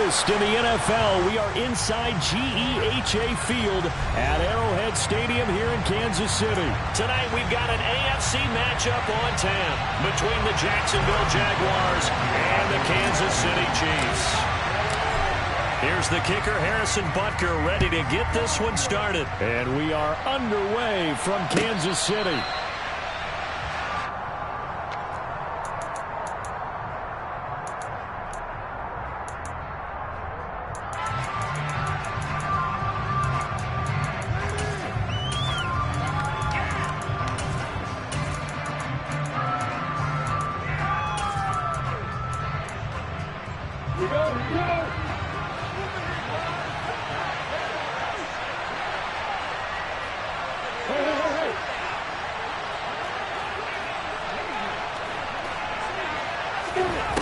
latest in the NFL. We are inside GEHA Field at Arrowhead Stadium here in Kansas City. Tonight we've got an AFC matchup on tap between the Jacksonville Jaguars and the Kansas City Chiefs. Here's the kicker, Harrison Butker, ready to get this one started. And we are underway from Kansas City.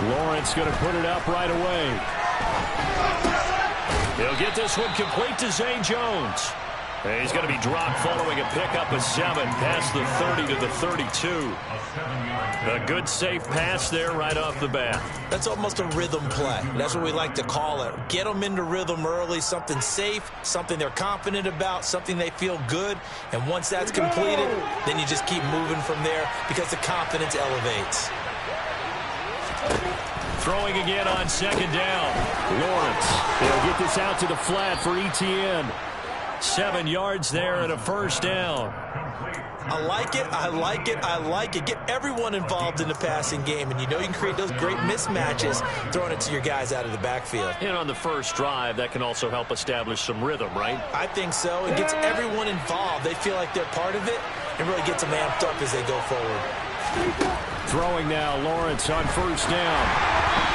Lawrence going to put it up right away. He'll get this one complete to Zay Jones. He's going to be dropped following a pickup of 7 past the 30 to the 32. A good safe pass there right off the bat. That's almost a rhythm play. That's what we like to call it. Get them into rhythm early, something safe, something they're confident about, something they feel good. And once that's completed, then you just keep moving from there because the confidence elevates. Throwing again on second down. Lawrence. They'll get this out to the flat for Etienne. 7 yards there and a first down. I like it. I like it. I like it. Get everyone involved in the passing game, and you know you can create those great mismatches throwing it to your guys out of the backfield. And on the first drive, that can also help establish some rhythm, right? I think so. It gets everyone involved. They feel like they're part of it and really gets them amped up as they go forward. Throwing now, Lawrence on first down.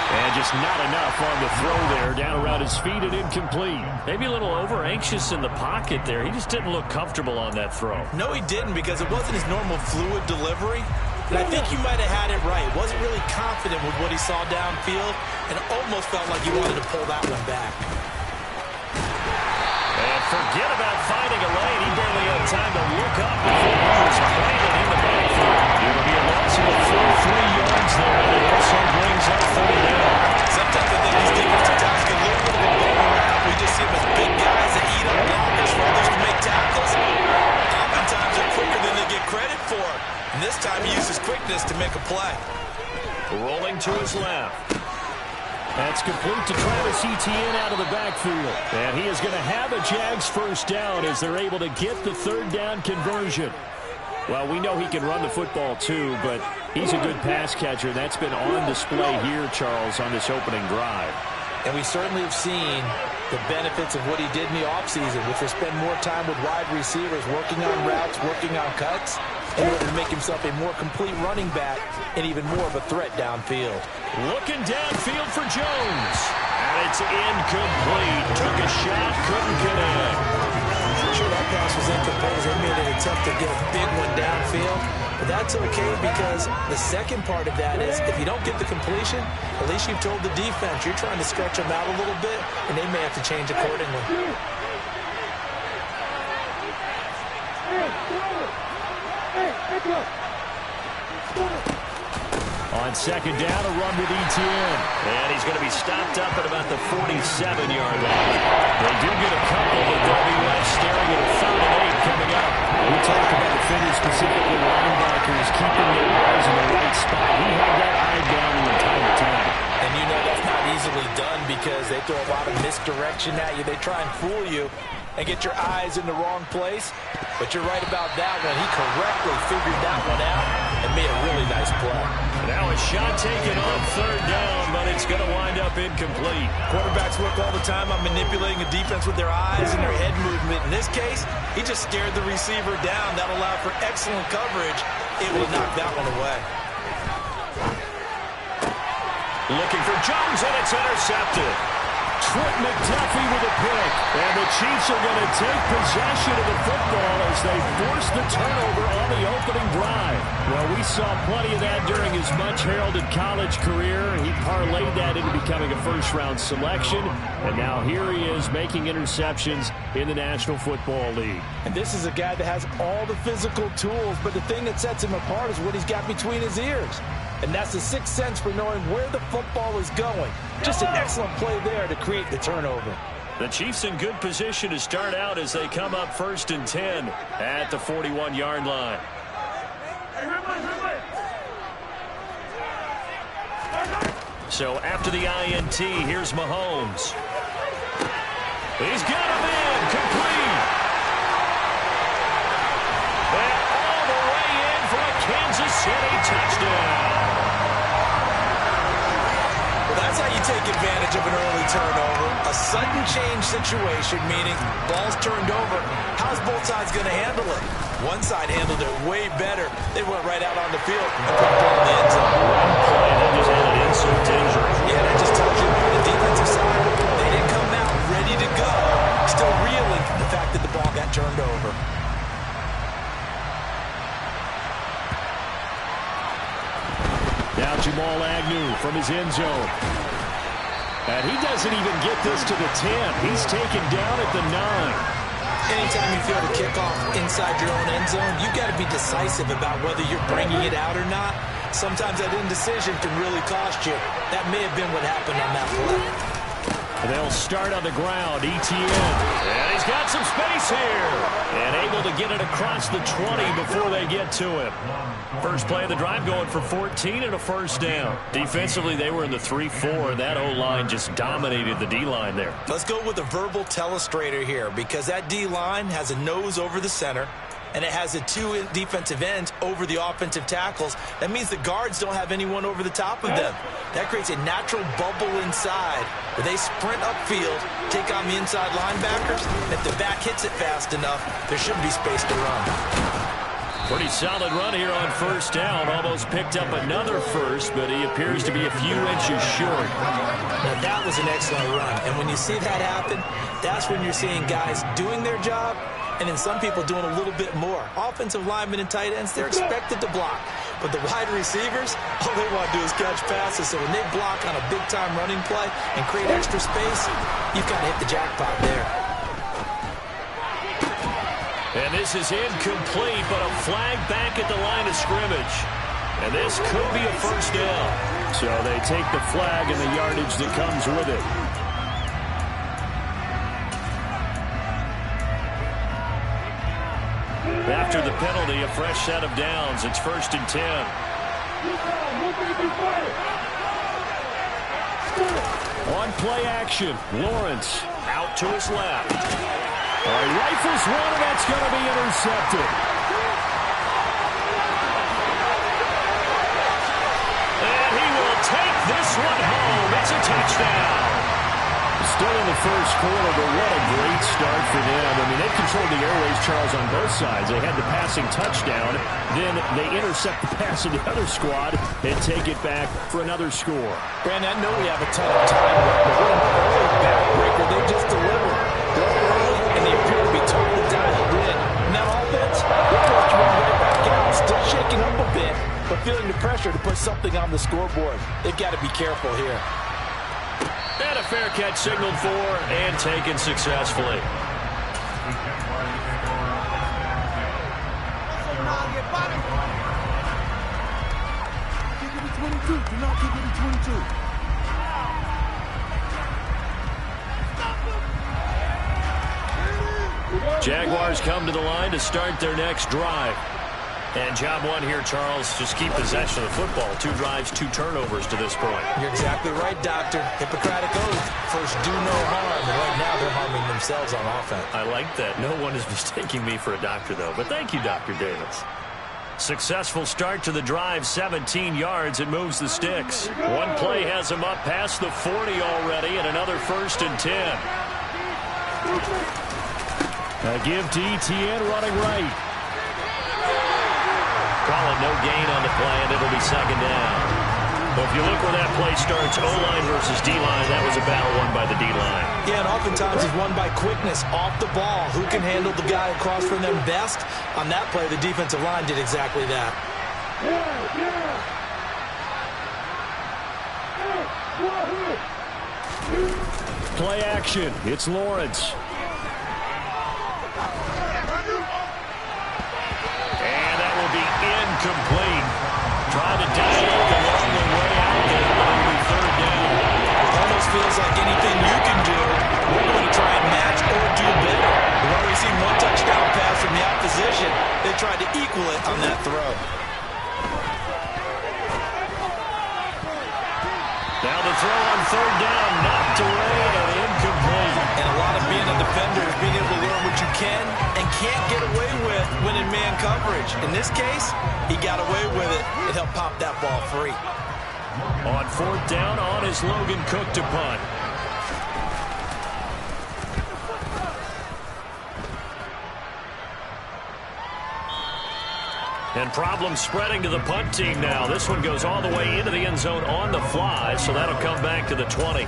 And just not enough on the throw there. Down around his feet and incomplete. Maybe a little over-anxious in the pocket there. He just didn't look comfortable on that throw. No, he didn't, because it wasn't his normal fluid delivery. And I think you might have had it right. Wasn't really confident with what he saw downfield and almost felt like he wanted to pull that one back. And forget about finding a lane. He barely had time to look up before he was planted in the backfield. It'll be a loss of a full 3 yards there, and it also brings up third down. Sometimes I think these defensive tackles get a little bit of a bum around. We just see them as big guys that eat up blockers for others to make tackles. Oftentimes they're quicker than they get credit for. And this time he uses quickness to make a play. Rolling to his left. That's complete to Travis Etienne out of the backfield. And he is going to have a Jags first down as they're able to get the third down conversion. Well, we know he can run the football too, but he's a good pass catcher. That's been on display here, Charles, on this opening drive. And we certainly have seen the benefits of what he did in the offseason, which was spend more time with wide receivers, working on routes, working on cuts, in order to make himself a more complete running back and even more of a threat downfield. Looking downfield for Jones. And it's incomplete. Took a shot, couldn't connect. Sure, that pass was incomplete. They made it attempt to get a big one downfield. But that's okay, because the second part of that is if you don't get the completion, at least you've told the defense you're trying to stretch them out a little bit, and they may have to change accordingly. On second down, a run with Etienne. And he's going to be stopped up at about the 47-yard line. They do get a couple, but they'll be left staring at a 3rd and 8 coming up. We talk about defenders, specifically linebackers, keeping their eyes in the right spot. He had that eye down the entire time. And you know that's not easily done because they throw a lot of misdirection at you. They try and fool you and get your eyes in the wrong place. But you're right about that one. He correctly figured that one out and made a really nice play. Now a shot taken on 3rd down, but it's going to wind up incomplete. Quarterbacks work all the time on manipulating a defense with their eyes and their head movement. In this case, he just scared the receiver down. That allowed for excellent coverage, able to knock that one away. Looking for Jones, and it's intercepted. Trent McDuffie with a pick. And the Chiefs are going to take possession of the football as they force the turnover on the opening drive. Well, we saw plenty of that during his much-heralded college career. He parlayed that into becoming a first-round selection. And now here he is making interceptions in the National Football League. And this is a guy that has all the physical tools, but the thing that sets him apart is what he's got between his ears. And that's the sixth sense for knowing where the football is going. Just an excellent play there to create the turnover. The Chiefs in good position to start out as they come up 1st and 10 at the 41-yard line. So after the INT, here's Mahomes. He's got him in, complete. And all the way in for a Kansas City touchdown. Well, that's how you take advantage of an early turnover. A sudden change situation, meaning ball's turned over. How's both sides going to handle it? One side handled it way better. They went right out on the field and put the ball in the end zone. One play that just added insult to injury. Yeah, that just tells you on the defensive side, they didn't come out ready to go. Still reeling the fact that the ball got turned over. Now Jamal Agnew from his end zone. And he doesn't even get this to the 10. He's taken down at the 9. Anytime you feel the kickoff inside your own end zone, you got to be decisive about whether you're bringing it out or not. Sometimes that indecision can really cost you. That may have been what happened on that play. They'll start on the ground. ETN. And he's got some space here. And able to get it across the 20 before they get to him. First play of the drive going for 14 and a first down. Defensively, they were in the 3-4. That O-line just dominated the D-line there. Let's go with a verbal telestrator here because that D-line has a nose over the center. And it has the two defensive ends over the offensive tackles. That means the guards don't have anyone over the top of them. That creates a natural bubble inside where they sprint upfield, take on the inside linebackers. And if the back hits it fast enough, there should be space to run. Pretty solid run here on first down. Almost picked up another first, but he appears to be a few inches short. Now that was an excellent run. And when you see that happen, that's when you're seeing guys doing their job and then some people doing a little bit more. Offensive linemen and tight ends, they're expected to block. But the wide receivers, all they want to do is catch passes. So when they block on a big-time running play and create extra space, you've got to hit the jackpot there. And this is incomplete, but a flag back at the line of scrimmage. And this could be a first down. So they take the flag and the yardage that comes with it. After the penalty, a fresh set of downs. It's 1st and 10. On play action, Lawrence out to his left. Rifles one, and that's going to be intercepted. And he will take this one home. It's a touchdown. Still in the first quarter, but what a great start for them. I mean, they controlled the airways, Charles, on both sides. They had the passing touchdown. Then they intercept the pass of the other squad and take it back for another score. Brandon, I know we have a ton of time left, but what an early backbreaker they just delivered. They're early, and they appear to be totally dialed in. And that offense, they're supposed to run right back out, still shaking up a bit, but feeling the pressure to put something on the scoreboard. They've got to be careful here. And a fair catch signaled for and taken successfully. Jaguars come to the line to start their next drive. And job one here, Charles, just keep possession of the football. 2 drives, 2 turnovers to this point. You're exactly right, Doctor. Hippocratic oath. First, do no harm. And right now, they're harming themselves on offense. I like that. No one is mistaking me for a doctor, though. But thank you, Dr. Davis. Successful start to the drive, 17 yards. It moves the sticks. One play has them up past the 40 already, and another 1st and 10. A give to ETN running right. Calling no gain on the play, and it'll be 2nd down. But if you look where that play starts, O-line versus D-line, that was a battle won by the D-line. Yeah, and oftentimes it's won by quickness off the ball. Who can handle the guy across from them best? On that play, the defensive line did exactly that. Play action. It's Lawrence. And that will be incomplete. Trying to dial up the feels like anything you can do, we're going to try and match or do better. We've already seen one touchdown pass from the opposition. They tried to equal it on that throw. Now the throw on third down, knocked away and incomplete. And a lot of being a defender is being able to learn what you can and can't get away with when in man coverage. In this case, he got away with it and helped pop that ball free. On fourth down, on is Logan Cook to punt. And problems spreading to the punt team now. This one goes all the way into the end zone on the fly, so that'll come back to the 20.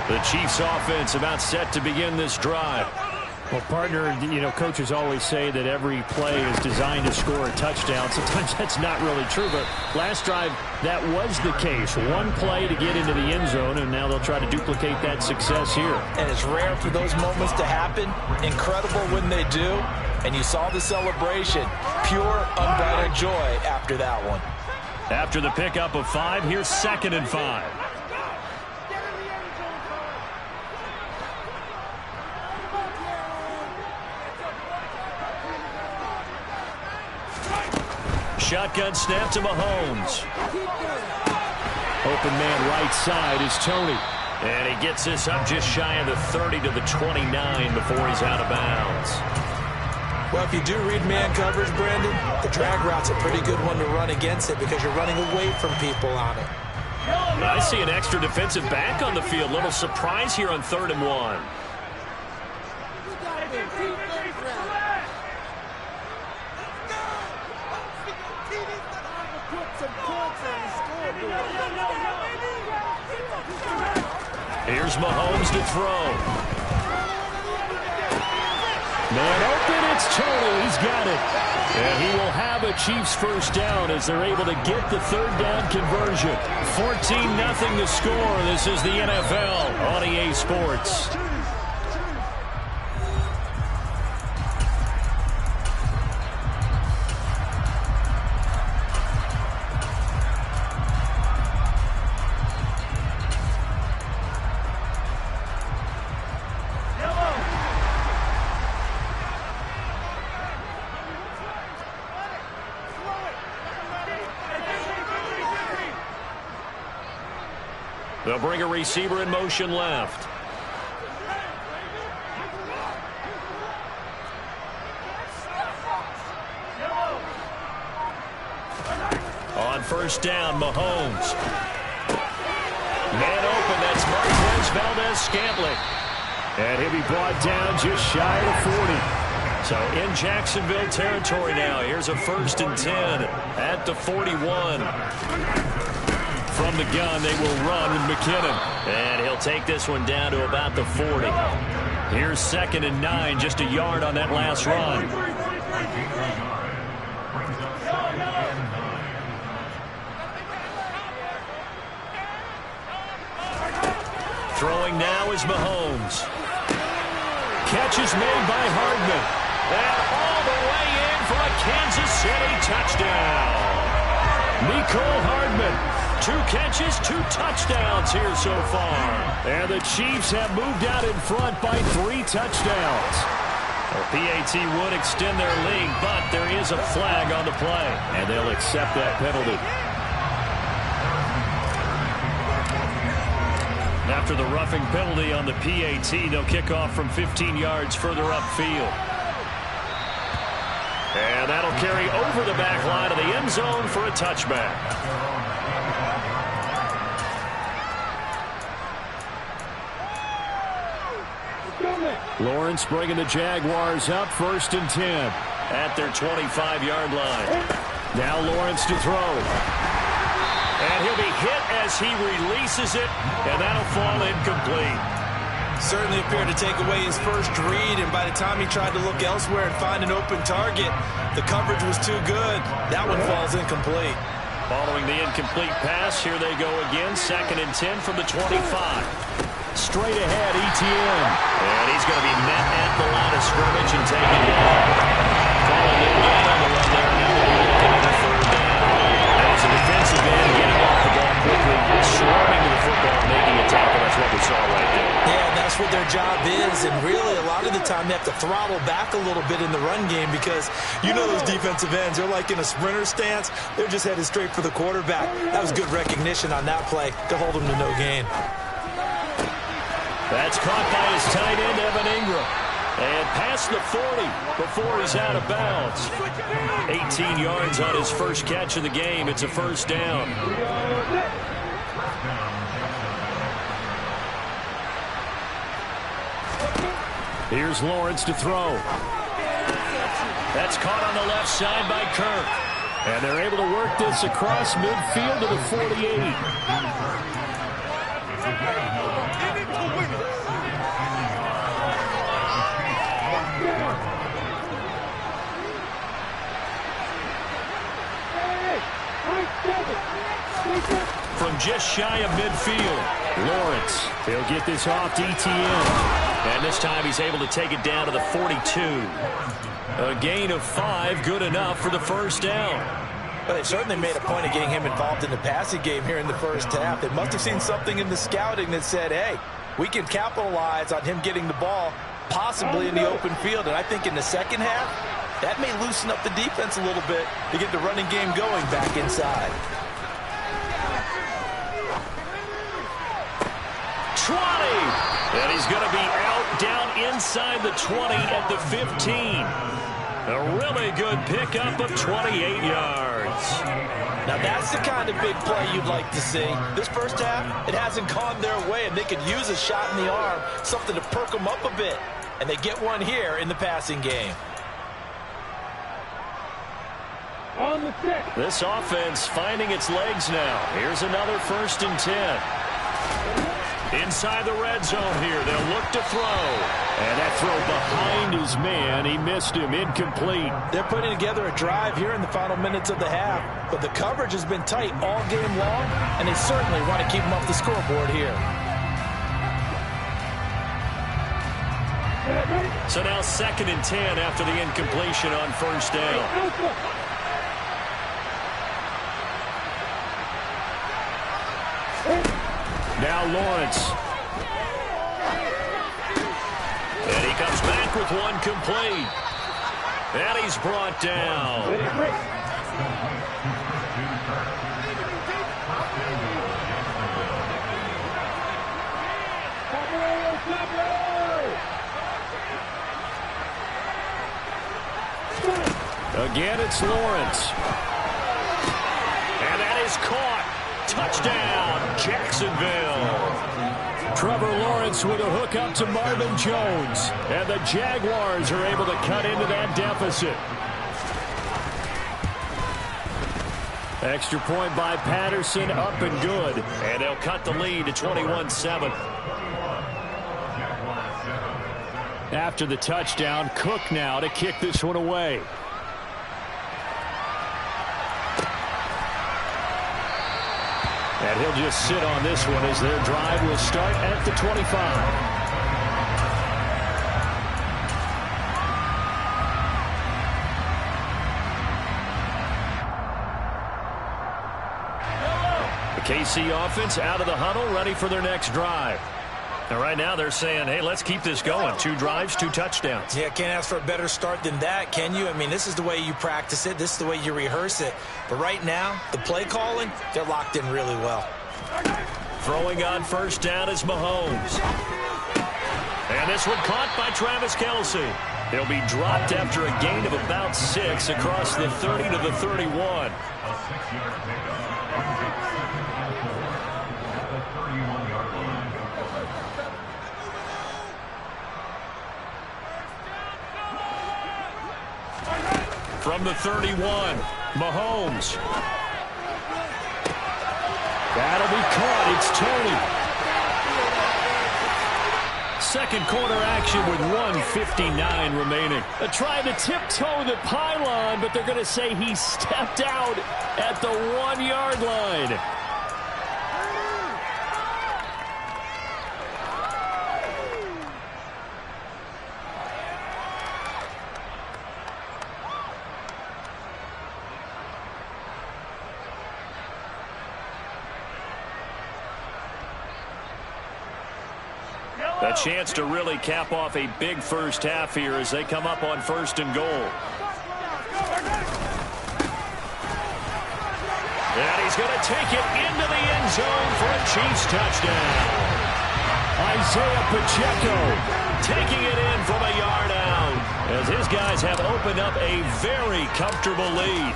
The Chiefs offense about set to begin this drive. Well, partner, you know, coaches always say that every play is designed to score a touchdown. Sometimes that's not really true, but last drive, that was the case. One play to get into the end zone, and now they'll try to duplicate that success here. And it's rare for those moments to happen. Incredible when they do. And you saw the celebration. Pure, unbridled joy after that one. After the pickup of 5, here's 2nd and 5. Shotgun snap to Mahomes. Open man right side is Tony. And he gets this up just shy of the 30 to the 29 before he's out of bounds. Well, if you do read man coverage, Brandon, the drag route's a pretty good one to run against it because you're running away from people on it. I see an extra defensive back on the field. Little surprise here on 3rd and 1. Here's Mahomes to throw. Man open, it's Tony. He's got it. And he will have a Chiefs first down as they're able to get the 3rd down conversion. 14-0 to score. This is the NFL on EA Sports. They'll bring a receiver in motion left. On first down, Mahomes. Man open, that's Marquez Valdes-Scantling. And he'll be brought down just shy of 40. So in Jacksonville territory now. Here's a 1st and 10 at the 41. From the gun, they will run with McKinnon. And he'll take this one down to about the 40. Here's 2nd and 9, just a yard on that last run. Throwing now is Mahomes. Catch is made by Hardman. And all the way in for a Kansas City touchdown. Mecole Hardman. 2 catches, 2 touchdowns here so far. And the Chiefs have moved out in front by 3 touchdowns. Well, PAT would extend their lead, but there is a flag on the play. And they'll accept that penalty. After the roughing penalty on the PAT, they'll kick off from 15 yards further upfield. And that'll carry over the back line of the end zone for a touchback. Lawrence bringing the Jaguars up, 1st and 10. At their 25-yard line. Now Lawrence to throw. And he'll be hit as he releases it, and that'll fall incomplete. Certainly appeared to take away his first read, and by the time he tried to look elsewhere and find an open target, the coverage was too good. That one falls incomplete. Following the incomplete pass, here they go again. 2nd and 10 from the 25. Straight ahead, Etienne. And he's going to be met at the line of scrimmage and taken down. Calling it down on the run there. Now they're looking at a 3rd down. As a defensive end, getting off the ball quickly, swarming to the football, making a tackle. That's what we saw right there. Yeah, that's what their job is. And really, a lot of the time, they have to throttle back a little bit in the run game because you know those defensive ends, they're like in a sprinter stance. They're just headed straight for the quarterback. That was good recognition on that play to hold them to no gain. That's caught by his tight end, Evan Ingram. And past the 40 before he's out of bounds. 18 yards on his first catch of the game. It's a 1st down. Here's Lawrence to throw. That's caught on the left side by Kirk. And they're able to work this across midfield to the 48. From just shy of midfield, Lawrence. He'll get this off to Etienne. And this time he's able to take it down to the 42. A gain of 5, good enough for the 1st down. But they certainly made a point of getting him involved in the passing game here in the first half. They must have seen something in the scouting that said, hey, we can capitalize on him getting the ball possibly in the open field. And I think in the second half, that may loosen up the defense a little bit to get the running game going back inside. And he's going to be out down inside the 20 at the 15. A really good pickup of 28 yards. Now that's the kind of big play you'd like to see. This first half, it hasn't gone their way, and they could use a shot in the arm, something to perk them up a bit. And they get one here in the passing game. This offense finding its legs now. Here's another 1st and 10. Inside the red zone here, they'll look to throw. And that throw behind his man, he missed him, incomplete. They're putting together a drive here in the final minutes of the half, but the coverage has been tight all game long, and they certainly want to keep them off the scoreboard here. So now 2nd and 10 after the incompletion on 1st down. Now Lawrence. And he comes back with one complete. And he's brought down. Again, it's Lawrence. And that is caught. Touchdown, Jacksonville. Trevor Lawrence with a hook up to Marvin Jones. And the Jaguars are able to cut into that deficit. Extra point by Patterson, up and good. And they'll cut the lead to 21-7. After the touchdown, Cook now to kick this one away. And he'll just sit on this one as their drive will start at the 25. The KC offense out of the huddle, ready for their next drive. And right now they're saying, hey, let's keep this going. 2 drives, 2 touchdowns. Yeah, can't ask for a better start than that, can you? I mean, this is the way you practice it. This is the way you rehearse it. But right now, the play calling, they're locked in really well. Throwing on 1st down is Mahomes. And this one caught by Travis Kelce. He'll be dropped after a gain of about 6 across the 30 to the 31. From the 31, Mahomes. That'll be caught. It's Second quarter action with 1:59 remaining. Trying to tiptoe the pylon, but they're going to say he stepped out at the 1-yard line. A chance to really cap off a big first half here as they come up on 1st and goal. And he's going to take it into the end zone for a Chiefs touchdown. Isaiah Pacheco taking it in from a yard out as his guys have opened up a very comfortable lead.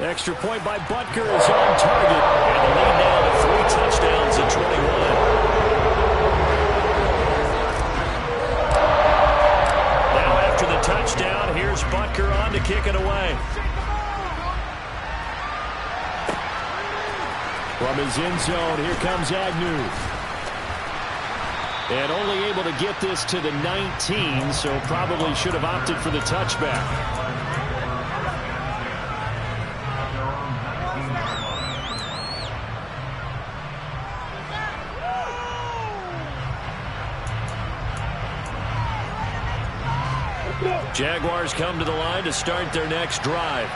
Extra point by Butker is on target. And the lead now to 3 touchdowns and 21. Now after the touchdown, here's Butker on to kick it away. From his end zone, here comes Agnew. And only able to get this to the 19, so probably should have opted for the touchback. Jaguars come to the line to start their next drive.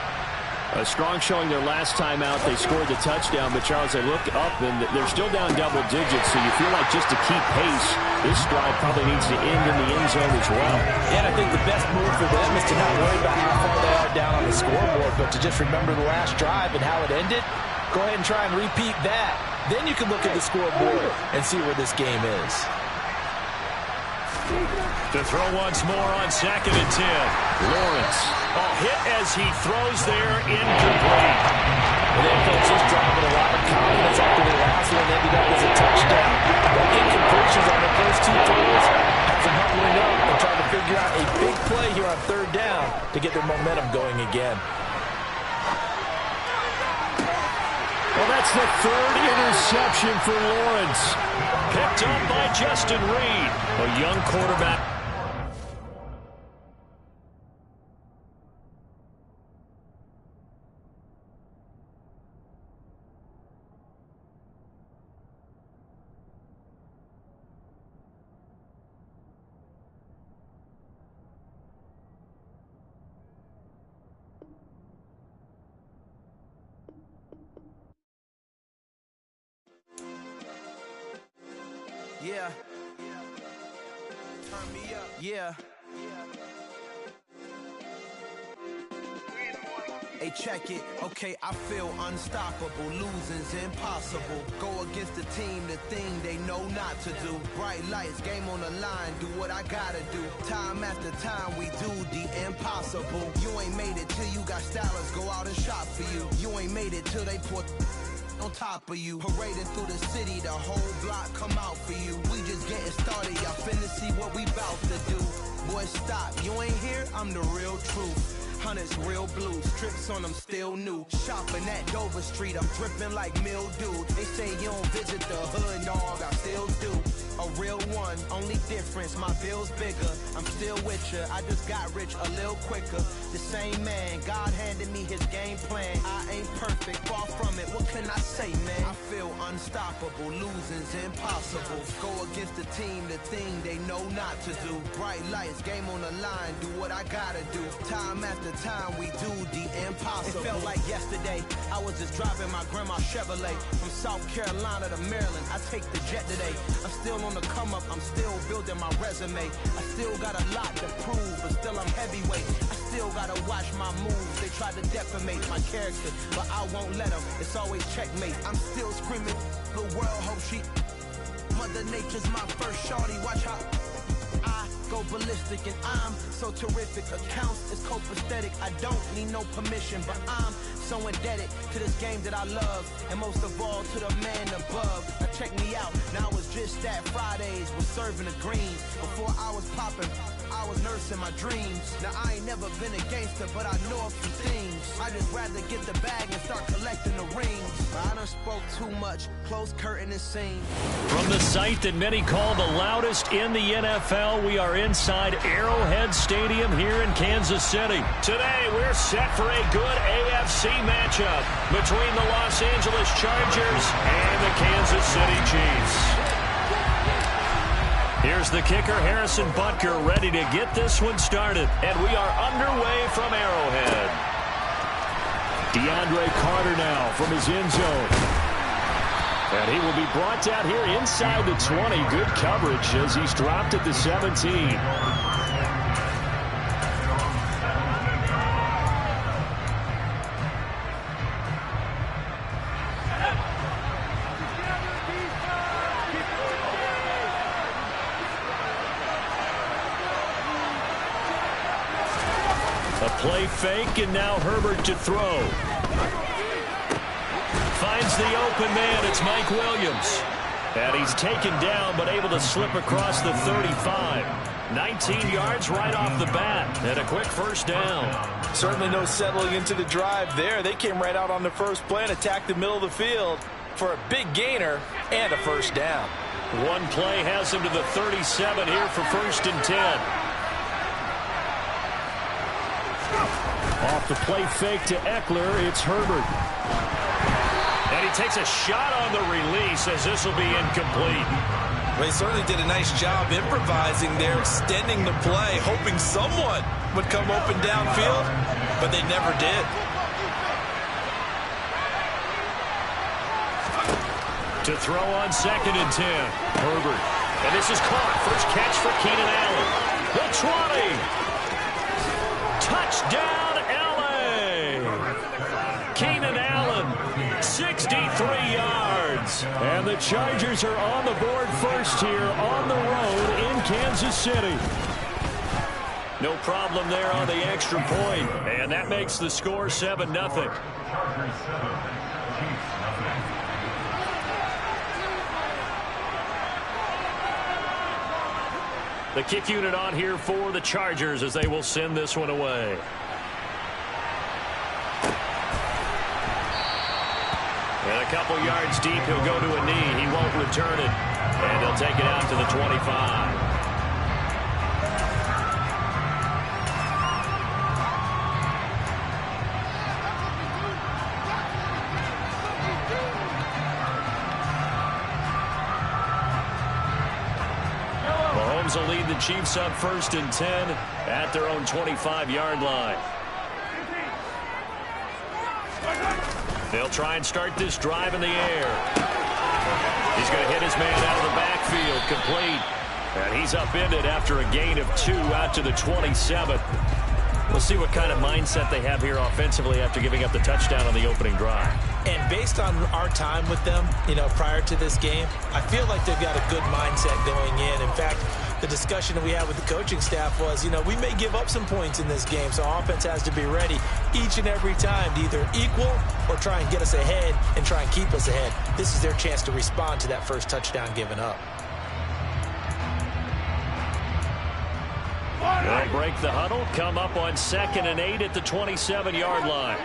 A strong showing their last time out. They scored the touchdown, but Charles, they look up and they're still down double digits, so you feel like just to keep pace, this drive probably needs to end in the end zone as well. Yeah, and I think the best move for them is to not worry about how far they are down on the scoreboard, but to just remember the last drive and how it ended. Go ahead and try and repeat that. Then you can look at the scoreboard and see where this game is. To throw once more on 2nd and 10. Lawrence. Hit as he throws there, incomplete. And then folks, this drive with a lot of confidence after the last one ended up as a touchdown. The incompletions on the first 2 throws has them huddling up and trying to figure out a big play here on 3rd down to get their momentum going again. Well, that's the 3rd interception for Lawrence. Picked up by Justin Reed, a young quarterback. Yeah. Turn me up. Yeah. Hey, check it. Okay, I feel unstoppable. Losing's impossible. Go against the team, the thing they know not to do. Bright lights, game on the line. Do what I gotta do. Time after time, we do the impossible. You ain't made it till you got stylers go out and shop for you. You ain't made it till they put on top of you. Parading through the city, the whole block come out for you. We just getting started, y'all finna see what we bout to do. Boy, stop, you ain't here, I'm the real truth. Hunters, real blue, strips on them still new. Shopping at Dover Street, I'm dripping like mildew. They say you don't visit the hood, dog, I still do. A real one, only difference, my bill's bigger. I'm still with ya, I just got rich a little quicker. The same man, God handed me his game plan. I ain't perfect, far from it, what can I say, man? I feel unstoppable, losing's impossible. Go against the team, the thing they know not to do. Bright lights, game on the line, do what I gotta do. Time after time, we do the impossible. It felt like yesterday, I was just driving my grandma's Chevrolet. From South Carolina to Maryland, I take the jet today. I'm still on the come up, I'm still building my resume. I still got a lot to prove, but still I'm heavyweight. I still gotta watch my moves. They try to defamate my character, but I won't let them. It's always checkmate. I'm still screaming, the world hope she. Mother Nature's my first shorty. Watch how I go ballistic, and I'm so terrific. Accounts is copacetic. I don't need no permission, but I'm so indebted to this game that I love, and most of all to the man above. Now check me out, now it's just that Fridays was serving the greens. Before I was popping, I was nursing my dreams. Now I ain't never been a gangster, but I know a few things. I just rather get the bag and start collecting the rings. But I done spoke too much, close curtain and scene. From the site that many call the loudest in the NFL, we are inside Arrowhead Stadium here in Kansas City. Today, we're set for a good AFC matchup between the Los Angeles Chargers and the Kansas City Chiefs. Here's the kicker, Harrison Butker, ready to get this one started. And we are underway from Arrowhead. DeAndre Carter now from his end zone. And he will be brought down here inside the 20. Good coverage as he's dropped at the 17. A play fake, and now Herbert to throw. Finds the open man. It's Mike Williams. And he's taken down, but able to slip across the 35. 19 yards right off the bat. And a quick first down. Certainly no settling into the drive there. They came right out on the first play and attacked the middle of the field for a big gainer and a first down. One play has him to the 37 here for 1st and 10. Off the play fake to Eckler, it's Herbert. And he takes a shot on the release as this will be incomplete. Well, he certainly did a nice job improvising there, extending the play, hoping someone would come open downfield, but they never did. To throw on 2nd and 10, Herbert. And this is caught. First catch for Keenan Allen. The 20. Touchdown, L.A. Keenan Allen, 63 yards. And the Chargers are on the board first here on the road in Kansas City. No problem there on the extra point. And that makes the score 7-0. The kick unit on here for the Chargers as they will send this one away. And a couple yards deep, he'll go to a knee. He won't return it. And he'll take it out to the 25. Mahomes will lead the Chiefs up 1st and 10 at their own 25-yard line. They'll try and start this drive in the air. He's going to hit his man out of the backfield, complete. And he's upended after a gain of 2 out to the 27. We'll see what kind of mindset they have here offensively after giving up the touchdown on the opening drive. And based on our time with them, prior to this game, I feel like they've got a good mindset going in. In fact, the discussion that we had with the coaching staff was, we may give up some points in this game, so offense has to be ready each and every time to either equal or try and get us ahead and try and keep us ahead. This is their chance to respond to that first touchdown given up. They'll break the huddle, come up on 2nd and 8 at the 27-yard line.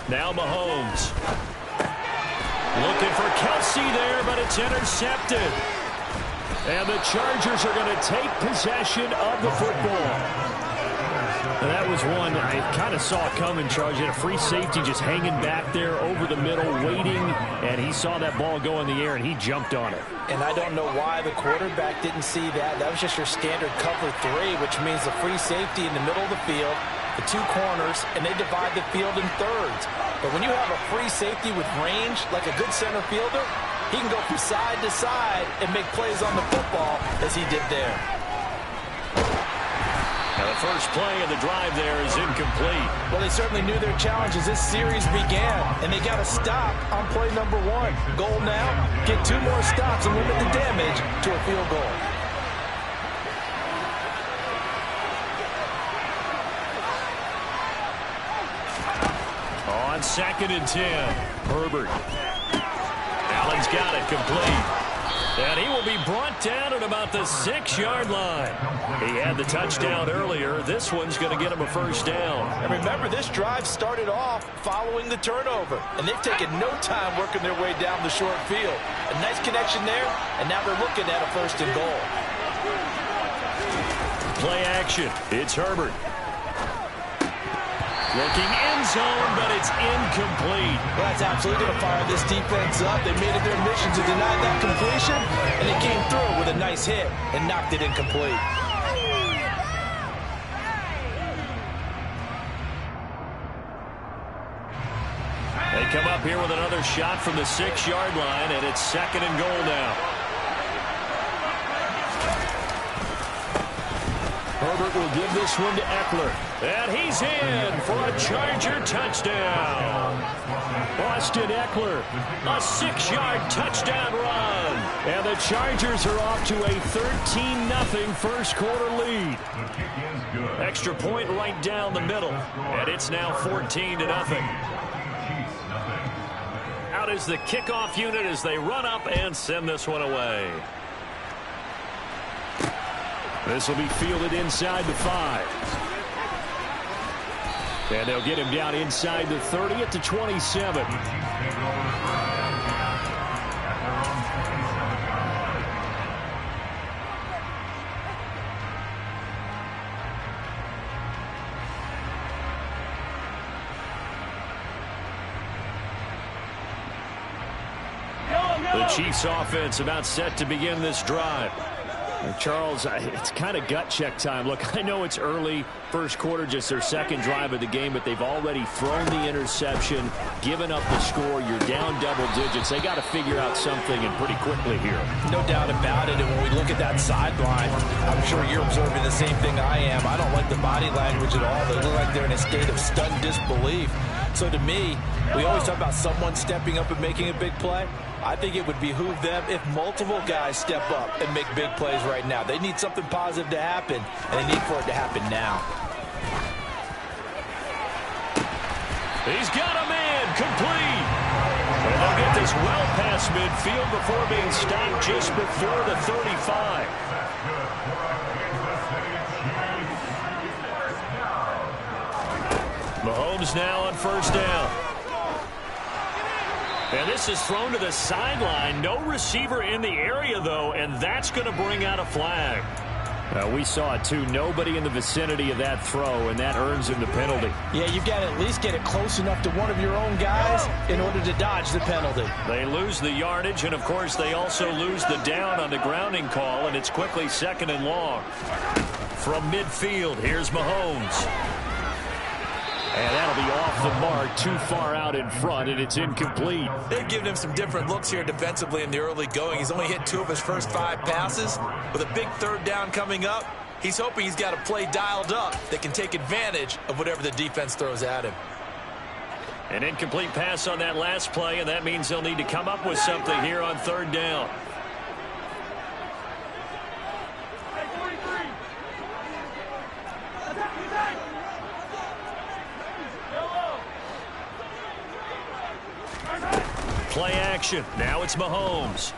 Now Mahomes. Looking for Kelsey there, but it's intercepted. And the Chargers are going to take possession of the football. And that was one I kind of saw coming, Charles. You had a free safety just hanging back there over the middle, waiting, and he saw that ball go in the air, and he jumped on it. And I don't know why the quarterback didn't see that. That was just your standard cover 3, which means the free safety in the middle of the field, the 2 corners, and they divide the field in thirds. But when you have a free safety with range, like a good center fielder, he can go from side to side and make plays on the football as he did there. Now the first play of the drive there is incomplete. Well, they certainly knew their challenge as this series began, and they got to stop on play number 1. Goal now, get 2 more stops and limit the damage to a field goal. On 2nd and 10, Herbert. one's got it complete. And he will be brought down at about the 6-yard line. He had the touchdown earlier. This one's going to get him a first down. And remember, this drive started off following the turnover. And they've taken no time working their way down the short field. A nice connection there, and now they're looking at a first and goal. Play action. It's Herbert. Looking end zone, but it's incomplete. Well, that's absolutely going to fire this defense up. They made it their mission to deny that completion, and it came through with a nice hit and knocked it incomplete. They come up here with another shot from the 6-yard line, and it's 2nd and goal now. Herbert will give this one to Eckler. And he's in for a Charger touchdown. Austin Eckler, a 6-yard touchdown run. And the Chargers are off to a 13-0 first quarter lead. Extra point right down the middle. And it's now 14-0. Out is the kickoff unit as they run up and send this one away. This will be fielded inside the 5. And they'll get him down inside the 30 at the 27. The Chiefs offense about set to begin this drive. Charles, it's kind of gut check time. Look, I know it's early, first quarter, just their second drive of the game, but they've already thrown the interception, given up the score. You're down double digits. They got to figure out something, and pretty quickly here. No doubt about it. And when we look at that sideline, I'm sure you're observing the same thing I am. I don't like the body language at all. They look like they're in a state of stunned disbelief. So to me, we always talk about someone stepping up and making a big play. I think it would behoove them if multiple guys step up and make big plays right now. They need something positive to happen, and they need for it to happen now. He's got a man complete. And they'll get this well past midfield before being stopped just before the 35. Mahomes now on first down. And this is thrown to the sideline. No receiver in the area, though, and that's going to bring out a flag. We saw it, too. Nobody in the vicinity of that throw, and that earns him the penalty. Yeah, you've got to at least get it close enough to one of your own guys in order to dodge the penalty. They lose the yardage, and, of course, they also lose the down on the grounding call, and it's quickly 2nd and long. From midfield, here's Mahomes. And that'll be off the mark, too far out in front, and it's incomplete. They've given him some different looks here defensively in the early going. He's only hit 2 of his first 5 passes. With a big 3rd down coming up, he's hoping he's got a play dialed up that can take advantage of whatever the defense throws at him. An incomplete pass on that last play, and that means they'll need to come up with something here on 3rd down. Play action. Now it's Mahomes.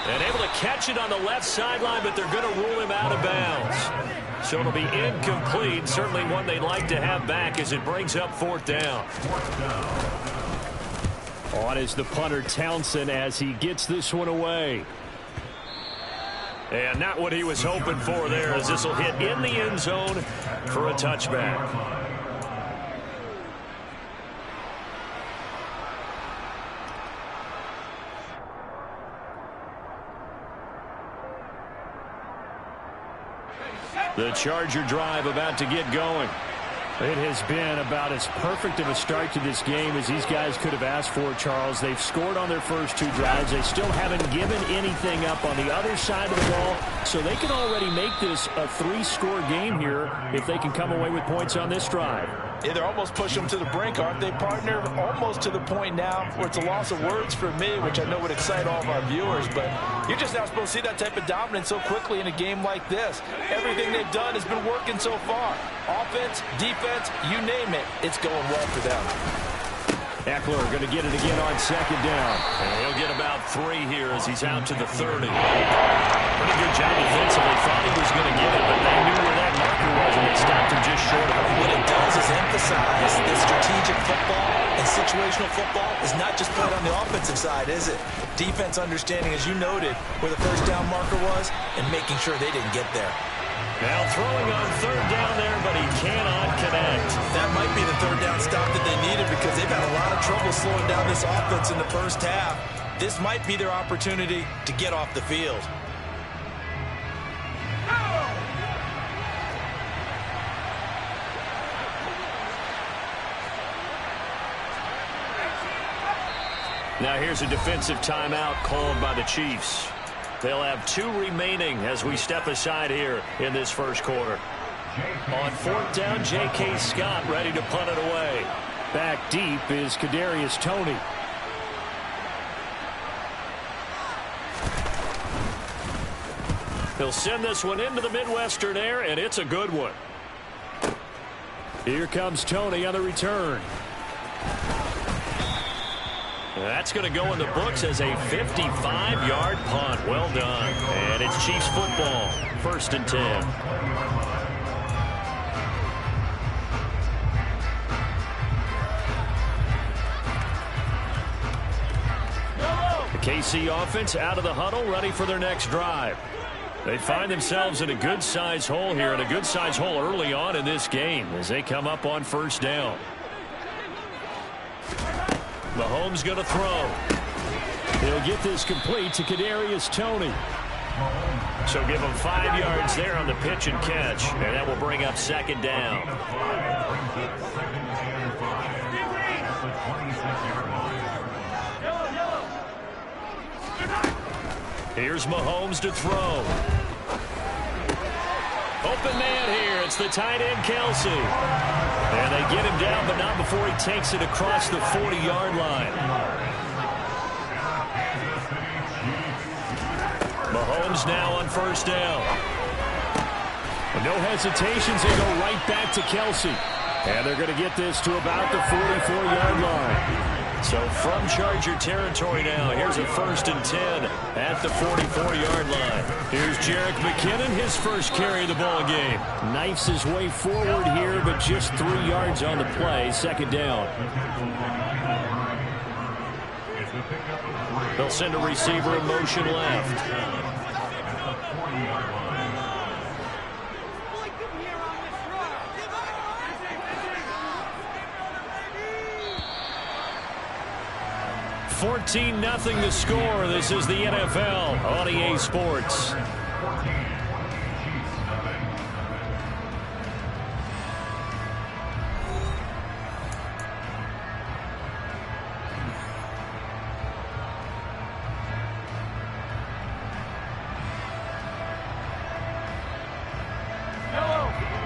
And able to catch it on the left sideline, but they're going to rule him out of bounds. So it'll be incomplete. Certainly one they'd like to have back as it brings up 4th down. On is the punter Townsend as he gets this one away. And not what he was hoping for there, as this will hit in the end zone for a touchback. The Charger drive about to get going. It has been about as perfect of a start to this game as these guys could have asked for, Charles. They've scored on their first 2 drives. They still haven't given anything up on the other side of the ball, so they can already make this a 3-score game here if they can come away with points on this drive. Yeah, they're almost pushing them to the brink, aren't they, partner? Almost to the point now where it's a loss of words for me, which I know would excite all of our viewers, but you're just not supposed to see that type of dominance so quickly in a game like this. Everything they've done has been working so far. Offense, defense, you name it, it's going well for them. Eckler going to get it again on second down. And he'll get about 3 here as he's out to the 30. Pretty good job defensively. Thought he was going to get it, but they knew where that marker was, and it stopped him just short of it. What it does is emphasize that strategic football and situational football is not just played on the offensive side, is it? Defense understanding, as you noted, where the first down marker was and making sure they didn't get there. Now throwing on third down there, but he cannot connect. That might be the third down stop that they needed because they've had a lot of trouble slowing down this offense in the first half. This might be their opportunity to get off the field. Now here's a defensive timeout called by the Chiefs. They'll have 2 remaining as we step aside here in this first quarter. On fourth down, J.K. Scott ready to punt it away. Back deep is Kadarius Toney. He'll send this one into the Midwestern air, and it's a good one. Here comes Toney on the return. That's going to go in the books as a 55-yard punt. Well done. And it's Chiefs football. 1st and 10. The KC offense out of the huddle, ready for their next drive. They find themselves in a good-sized hole here, and a good-sized hole early on in this game as they come up on 1st down. Mahomes going to throw. He'll get this complete to Kadarius Toney. So give him 5 yards there on the pitch and catch, and that will bring up 2nd down. Here's Mahomes to throw. Open man here. It's the tight end, Kelsey. And they get him down, but not before he takes it across the 40-yard line. Mahomes now on 1st down. No hesitations. They go right back to Kelsey. And they're going to get this to about the 44-yard line. So from Charger territory now, here's a 1st and 10 at the 44-yard line. Here's Jerick McKinnon, his first carry of the ball game. Knifes his way forward here, but just 3 yards on the play. 2nd down. They'll send a receiver in motion left. 14-0 the score. This is the NFL on EA Sports.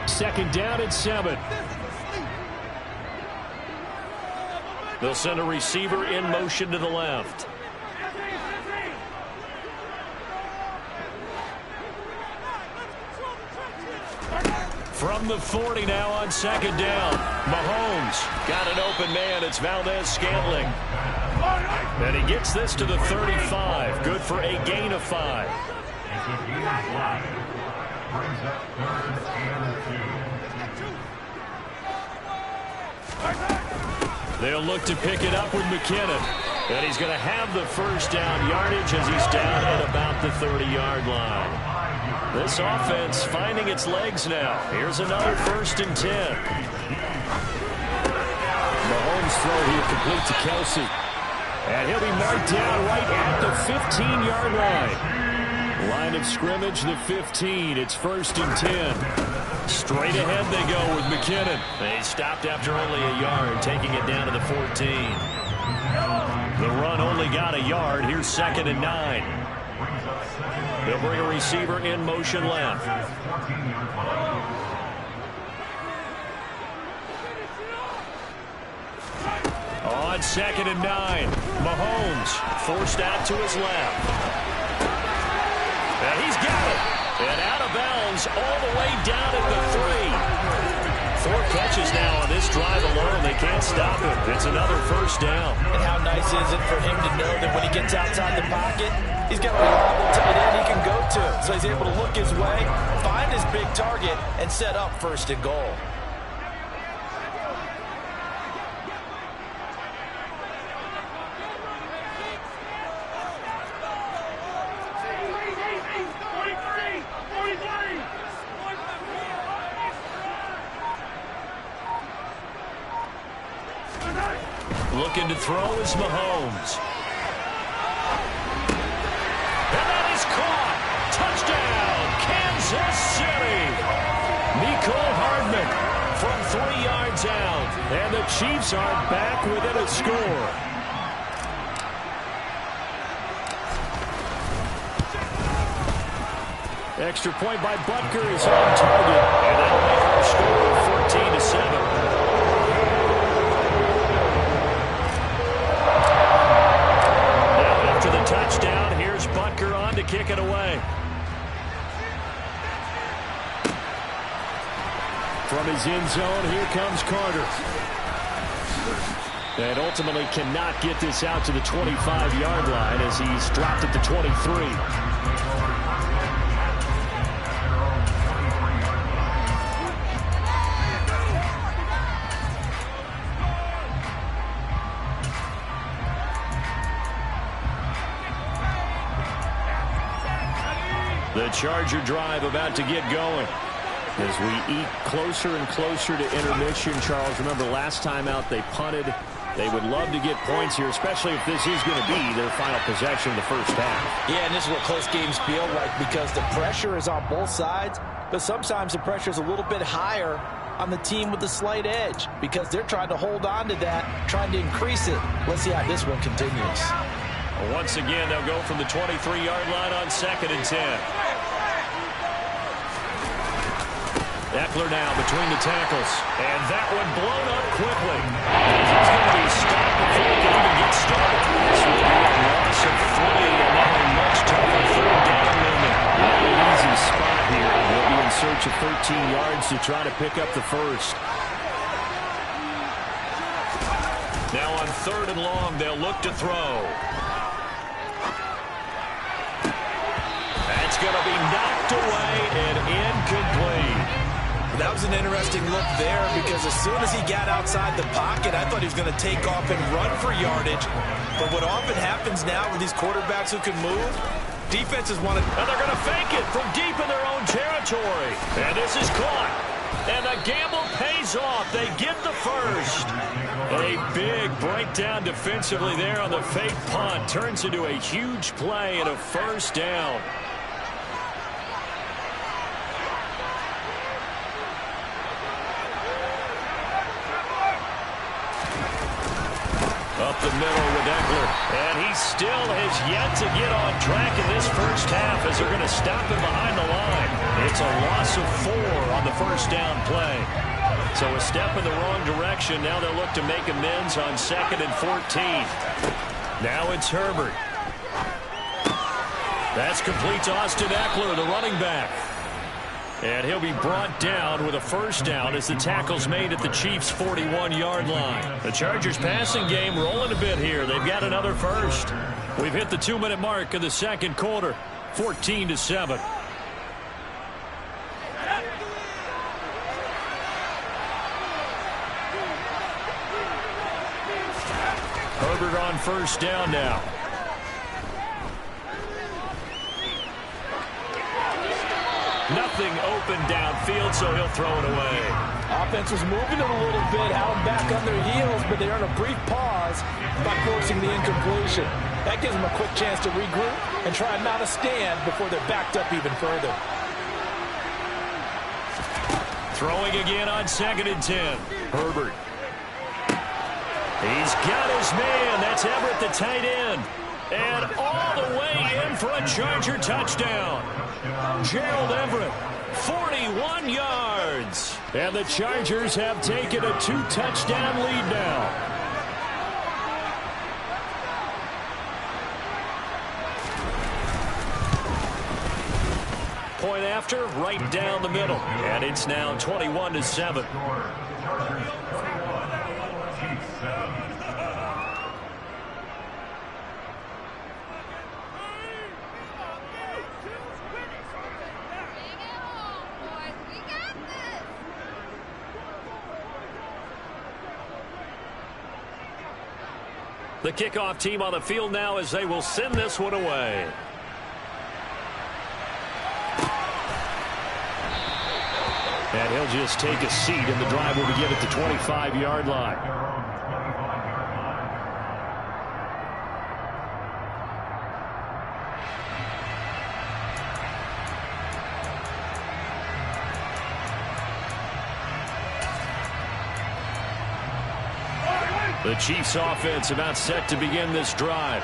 Second down and 7. They'll send a receiver in motion to the left. From the 40 now on 2nd down. Mahomes got an open man. It's Valdez-Scantling. And he gets this to the 35. Good for a gain of 5. They'll look to pick it up with McKinnon. And he's going to have the first down yardage as he's down at about the 30-yard line. This offense finding its legs now. Here's another 1st and 10. Mahomes throw here complete to Kelsey. And he'll be marked down right at the 15-yard line. Line of scrimmage, the 15. It's 1st and 10. Straight ahead they go with McKinnon. They stopped after only a yard, taking it down to the 14. The run only got a yard. Here's 2nd and 9. They'll bring a receiver in motion left. On 2nd and 9, Mahomes forced out to his left. And he's got it. And out of bounds all the way down at the 3. 4 catches now on this drive alone. They can't stop him. It's another first down. And how nice is it for him to know that when he gets outside the pocket, he's got a reliable tight end he can go to. So he's able to look his way, find his big target, and set up first and goal. Looking to throw is Mahomes. And that is caught. Touchdown, Kansas City. Mecole Hardman from 3 yards out. And the Chiefs are back within a score. Extra point by Butker is on target. And that'll make our score 14-7. Touchdown. Here's Butker on to kick it away. From his end zone, here comes Carter. And ultimately cannot get this out to the 25-yard line as he's dropped at the 23. The Charger drive about to get going. As we eat closer and closer to intermission, Charles, remember last time out they punted. They would love to get points here, especially if this is going to be their final possession of the first half. Yeah, and this is what close games feel like because the pressure is on both sides, but sometimes the pressure is a little bit higher on the team with the slight edge because they're trying to hold on to that, trying to increase it. Let's see how this one continues. Once again, they'll go from the 23-yard line on 2nd and 10. Eckler now between the tackles. And that one blown up quickly. He's going to be stopped before he can even get started. This will be a loss of 3, and now a much tougher 3rd down limit. Not an easy spot here. They'll be in search of 13 yards to try to pick up the first. Now on 3rd and long, they'll look to throw. That's going to be knocked away and incomplete. That was an interesting look there because as soon as he got outside the pocket, I thought he was going to take off and run for yardage. But what often happens now with these quarterbacks who can move, defenses want to... And they're going to fake it from deep in their own territory. And this is caught. And the gamble pays off. They get the first. A big breakdown defensively there on the fake punt. Turns into a huge play and a first down. Up the middle with Eckler. And he still has yet to get on track in this first half as they're going to stop him behind the line. It's a loss of 4 on the first down play. So a step in the wrong direction. Now they'll look to make amends on 2nd and 14. Now it's Herbert. That's complete to Austin Eckler, the running back. And he'll be brought down with a first down as the tackle's made at the Chiefs' 41-yard line. The Chargers passing game rolling a bit here. They've got another first. We've hit the 2-minute mark of the second quarter, 14-7. Herbert on first down now. Nothing open downfield, so he'll throw it away. Offense was moving it a little bit, held back on their heels, but they're on a brief pause by forcing the incompletion. That gives them a quick chance to regroup and try and mount a stand before they're backed up even further. Throwing again on 2nd and 10. Herbert. He's got his man. That's Everett, the tight end. And all the way in for a Charger touchdown. Gerald Everett, 41 yards. And the Chargers have taken a 2-touchdown lead now. Point after, right down the middle. And it's now 21-7. The kickoff team on the field now as they will send this one away. And he'll just take a seat, and the drive will begin at the 25-yard line. The Chiefs offense about set to begin this drive.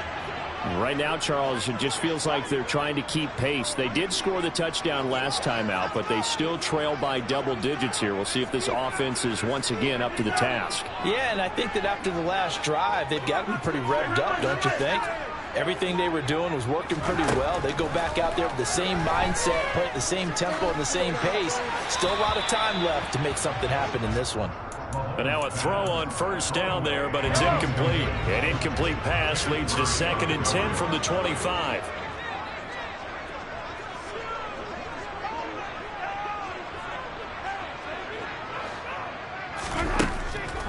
Right now, Charles, it just feels like they're trying to keep pace. They did score the touchdown last time out, but they still trail by double digits here. We'll see if this offense is once again up to the task. Yeah, and I think that after the last drive, they've got to be pretty revved up, don't you think? Everything they were doing was working pretty well. They go back out there with the same mindset, play at the same tempo and the same pace. Still a lot of time left to make something happen in this one. And now a throw on first down there, but it's incomplete. An incomplete pass leads to 2nd and 10 from the 25.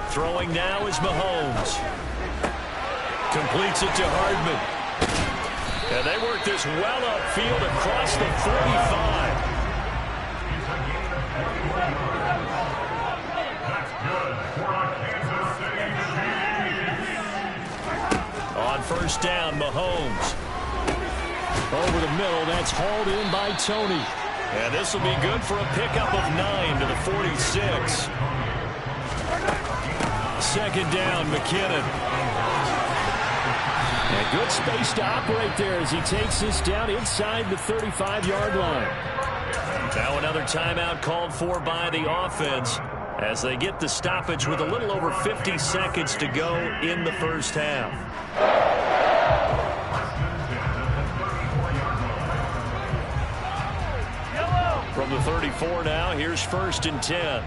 Throwing now is Mahomes. Completes it to Hardman. And they work this well upfield across the 45. On first down, Mahomes. Over the middle, that's hauled in by Tony. And this will be good for a pickup of 9 to the 46. 2nd down, McKinnon. And good space to operate there as he takes this down inside the 35-yard line. Now another timeout called for by the offense as they get the stoppage with a little over 50 seconds to go in the first half. From the 34 now, here's 1st and 10.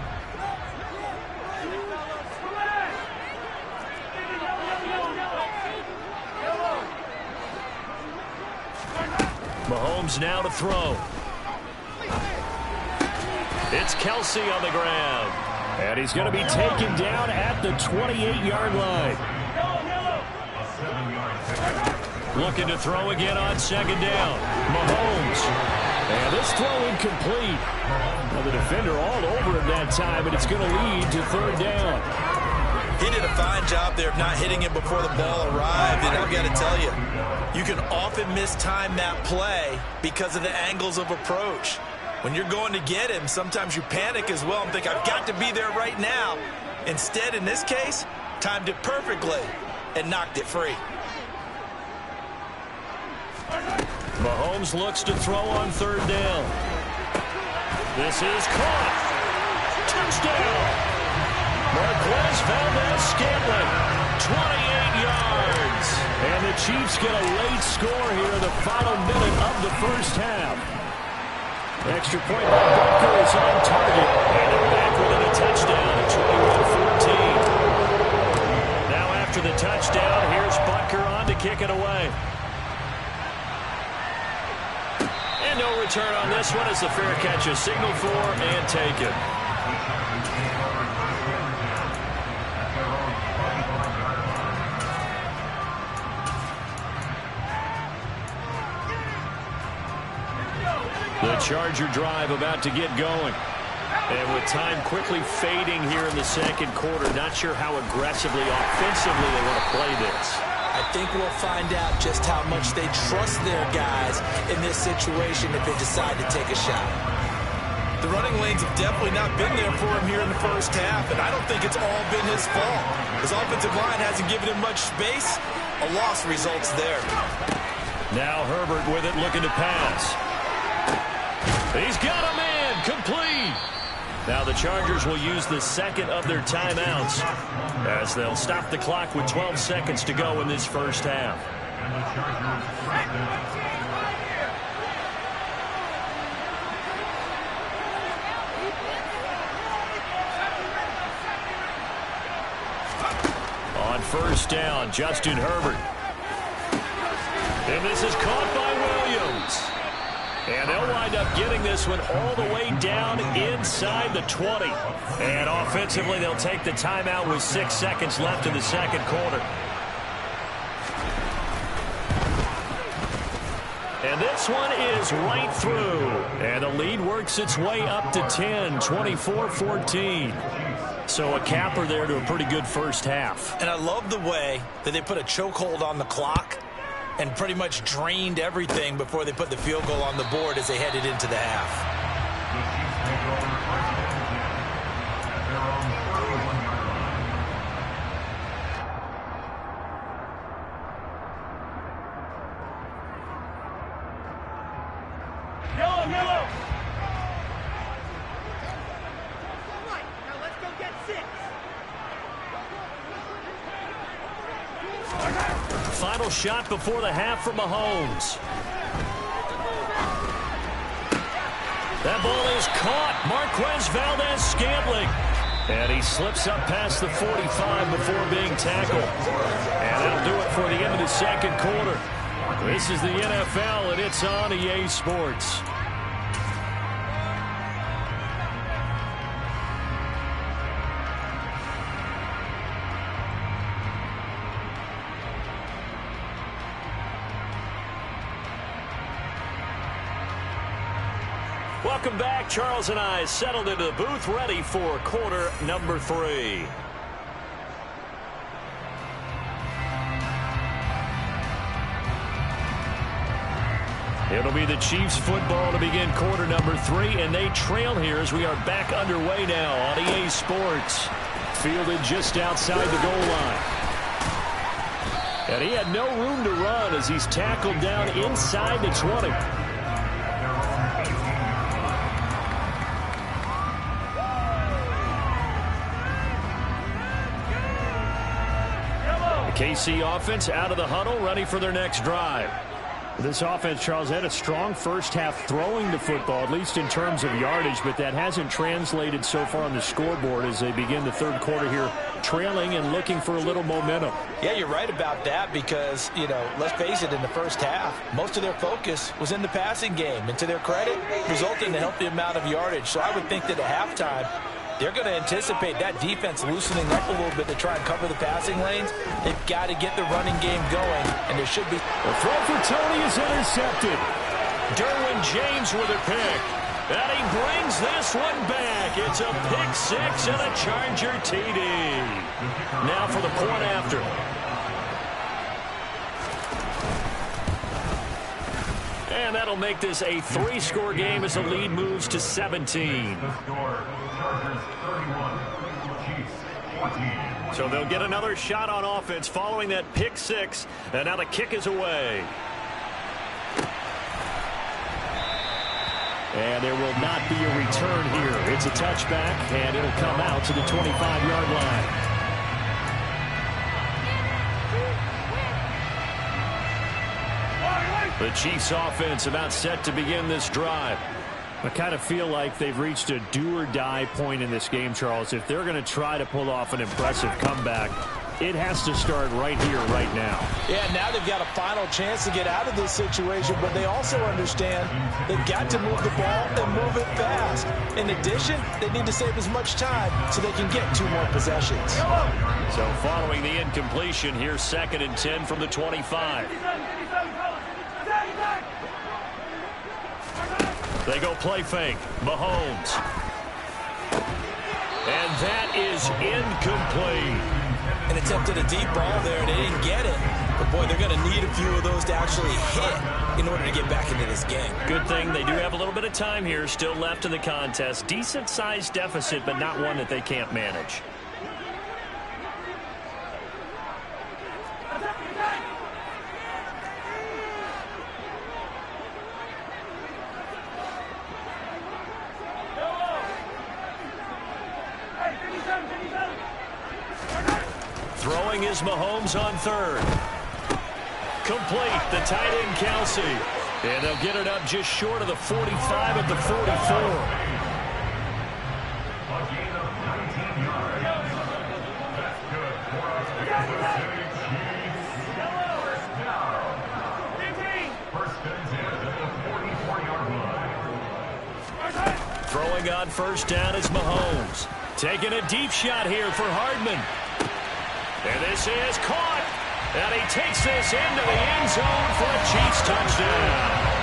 Mahomes now to throw. It's Kelsey on the ground. And he's going to be taken down at the 28-yard line. Looking to throw again on 2nd down. Mahomes. And this throw incomplete. Now the defender all over him that time, but it's going to lead to 3rd down. He did a fine job there of not hitting him before the ball arrived, and I've got to tell you, you can often mistime that play because of the angles of approach. When you're going to get him, sometimes you panic as well and think, I've got to be there right now. Instead, in this case, timed it perfectly and knocked it free. Mahomes looks to throw on 3rd down. This is caught. Touchdown. Marquez Valdez-Scantling, 28 yards. And the Chiefs get a late score here in the final minute of the first half. Extra point by Butker is on target. And they're back within a touchdown at 21-14. Now after the touchdown, here's Butker on to kick it away. And no return on this one as the fair catch is signaled for and taken. The Charger drive about to get going. And with time quickly fading here in the 2nd quarter, not sure how aggressively, offensively they want to play this. I think we'll find out just how much they trust their guys in this situation if they decide to take a shot. The running lanes have definitely not been there for him here in the first half, and I don't think it's all been his fault. His offensive line hasn't given him much space. A loss results there. Now Herbert with it, looking to pass. He's got a man, complete. Now the Chargers will use the 2nd of their timeouts as they'll stop the clock with 12 seconds to go in this first half. first down. Justin Herbert. And this is caught by Williams. And they'll wind up getting this one all the way down inside the 20. And offensively, they'll take the timeout with 6 seconds left in the second quarter. And this one is right through. And the lead works its way up to 10, 24-14. So a capper there to a pretty good first half. And I love the way that they put a chokehold on the clock and pretty much drained everything before they put the field goal on the board as they headed into the half. Final shot before the half for Mahomes. That ball is caught. Marquez Valdes-Scantling. And he slips up past the 45 before being tackled. And that'll do it for the end of the second quarter. This is the NFL, and it's on EA Sports. Welcome back. Charles and I settled into the booth, ready for quarter number 3. It'll be the Chiefs football to begin quarter number 3, and they trail here as we are back underway now on EA Sports. Fielded just outside the goal line. And he had no room to run as he's tackled down inside the 20. KC offense out of the huddle, ready for their next drive. This offense, Charles, had a strong first half throwing the football, at least in terms of yardage, but that hasn't translated so far on the scoreboard as they begin the third quarter here, trailing and looking for a little momentum. Yeah, you're right about that because, you know, let's face it, in the first half, most of their focus was in the passing game. And to their credit, resulting in a healthy amount of yardage. So I would think that at halftime, they're going to anticipate that defense loosening up a little bit to try and cover the passing lanes. They've got to get the running game going, and there should be... The throw for Tony is intercepted. Derwin James with a pick. And he brings this one back. It's a pick 6 and a Charger TD. Now for the point after. And that'll make this a 3-score game as the lead moves to 17. So they'll get another shot on offense following that pick 6. And now the kick is away. And there will not be a return here. It's a touchback, and it'll come out to the 25-yard line. The Chiefs offense about set to begin this drive. I kind of feel like they've reached a do-or-die point in this game, Charles. If they're going to try to pull off an impressive comeback, it has to start right here, right now. Yeah, now they've got a final chance to get out of this situation, but they also understand they've got to move the ball and move it fast. In addition, they need to save as much time so they can get 2 more possessions. So following the incompletion, here's 2nd and 10 from the 25. They go play fake. Mahomes. And that is incomplete. And attempted a deep ball there, and they didn't get it. But, boy, they're going to need a few of those to actually hit in order to get back into this game. Good thing they do have a little bit of time here still left in the contest. Decent-sized deficit, but not one that they can't manage. Throwing is Mahomes on 3rd. Complete, the tight end Kelsey. And they'll get it up just short of the 45 at the 44. Throwing on first down is Mahomes. Taking a deep shot here for Hardman. And this is caught. And he takes this into the end zone for a Chiefs touchdown.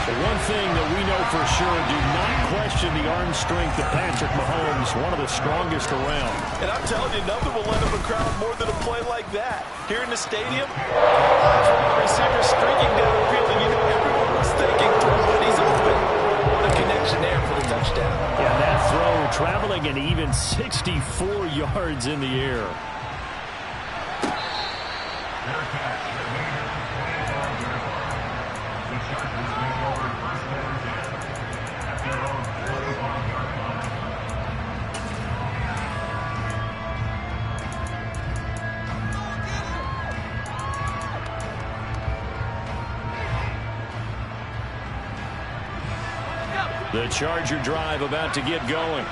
One thing that we know for sure, do not question the arm strength of Patrick Mahomes, one of the strongest around. And I'm telling you, nothing will let him a crowd more than a play like that. Here in the stadium, the receiver streaking down the field, and you know everyone was thinking, throw when he's open. What a connection there for the touchdown. Yeah, that throw traveling an even 64 yards in the air. The Charger drive about to get going.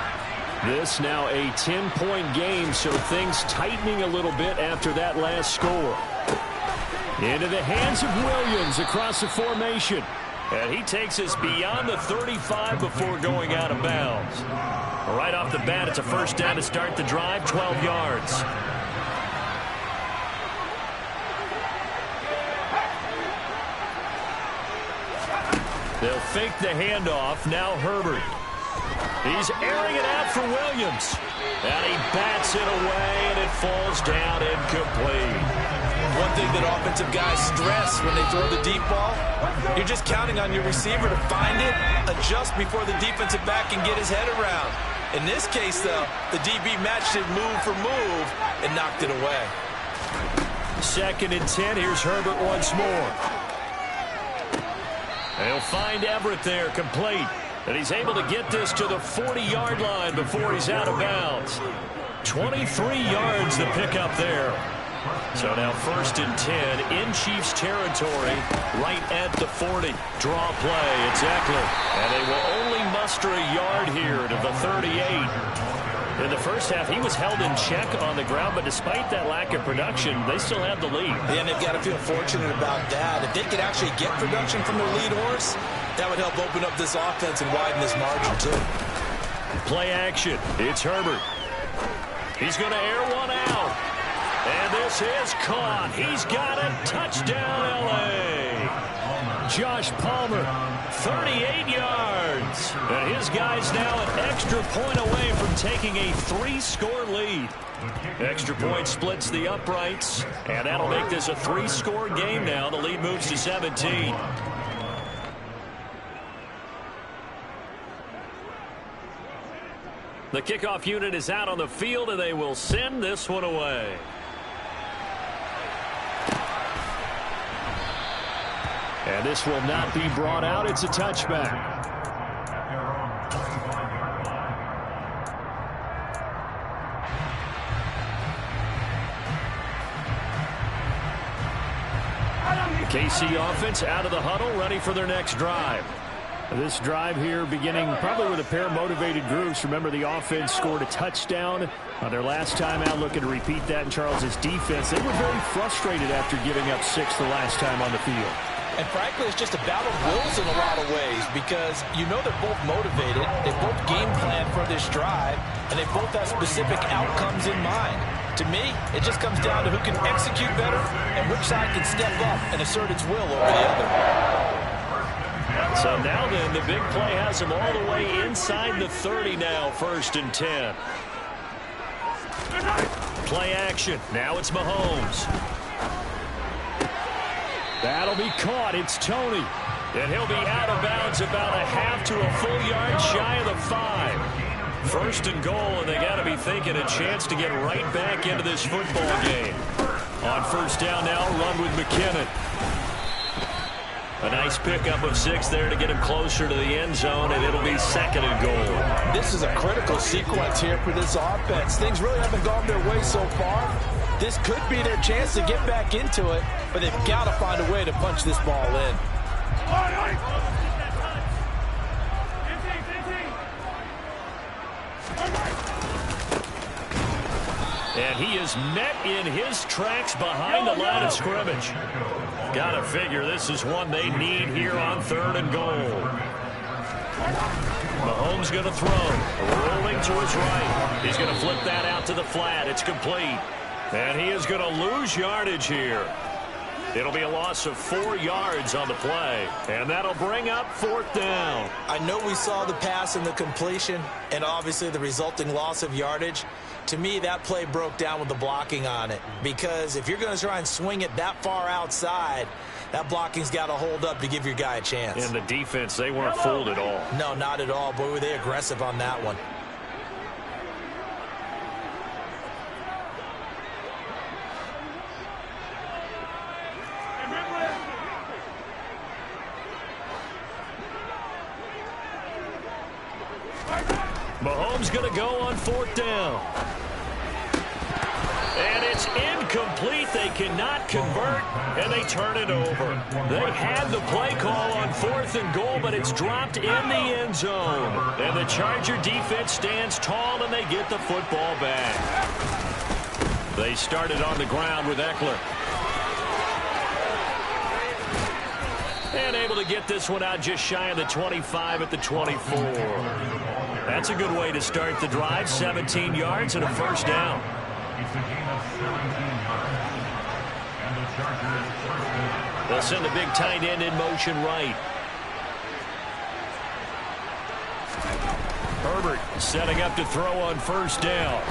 This now a 10-point game, so things tightening a little bit after that last score. Into the hands of Williams across the formation. And he takes us beyond the 35 before going out of bounds. Right off the bat, it's a first down to start the drive, 12 yards. They'll fake the handoff. Now Herbert. He's airing it out for Williams. And he bats it away, and it falls down incomplete. One thing that offensive guys stress when they throw the deep ball, you're just counting on your receiver to find it, adjust before the defensive back can get his head around. In this case, though, the DB matched it move for move and knocked it away. 2nd and 10. Here's Herbert once more. They'll find Everett there, complete. And he's able to get this to the 40-yard line before he's out of bounds. 23 yards the pickup there. So now 1st and 10 in Chiefs territory, right at the 40. Draw play, it's Eckler. And they will only muster a yard here to the 38. In the first half, he was held in check on the ground, but despite that lack of production, they still have the lead. Yeah, and they've got to feel fortunate about that. If they could actually get production from their lead horse, that would help open up this offense and widen this margin, too. Play action. It's Herbert. He's going to air one out. And this is caught. He's got a touchdown, L.A. Josh Palmer, 38 yards. And his guy's now an extra point away from taking a 3-score lead. Extra point splits the uprights, and that'll make this a 3-score game now. The lead moves to 17. The kickoff unit is out on the field, and they will send this one away. And this will not be brought out. It's a touchback. KC offense out of the huddle, ready for their next drive. This drive here beginning probably with a pair of motivated groups. Remember, the offense scored a touchdown on their last time out. Looking to repeat that in Charles's defense. They were very frustrated after giving up 6 the last time on the field. And frankly, it's just a battle of wills in a lot of ways because you know they're both motivated. They both game plan for this drive, and they both have specific outcomes in mind. To me, it just comes down to who can execute better and which side can step up and assert its will over the other. So now then, the big play has them all the way inside the 30 now, 1st and 10. Play action. Now it's Mahomes. That'll be caught. It's Tony. And he'll be out of bounds about a half to a full yard shy of the 5. 1st and goal, and they got to be thinking a chance to get right back into this football game. On 1st down now, run with McKinnon. A nice pickup of 6 there to get him closer to the end zone, and it'll be 2nd and goal. This is a critical sequence here for this offense. Things really haven't gone their way so far. This could be their chance to get back into it, but they've got to find a way to punch this ball in. And he is met in his tracks behind the line of scrimmage. Got to figure this is one they need here on 3rd and goal. Mahomes going to throw. Rolling to his right. He's going to flip that out to the flat. It's complete. And he is going to lose yardage here. It'll be a loss of 4 yards on the play. And that'll bring up 4th down. I know we saw the pass and the completion and obviously the resulting loss of yardage. To me, that play broke down with the blocking on it. Because if you're going to try and swing it that far outside, that blocking's got to hold up to give your guy a chance. And the defense, they weren't fooled at all. No, not at all. Boy, were they aggressive on that one. Mahomes going to go on 4th down. And it's incomplete. They cannot convert, and they turn it over. They had the play call on 4th and goal, but it's dropped in the end zone. And the Charger defense stands tall, and they get the football back. They started on the ground with Eckler. And able to get this one out just shy of the 25 at the 24. That's a good way to start the drive. 17 yards and a 1st down. They'll send the big tight end in motion right. Herbert setting up to throw on 1st down.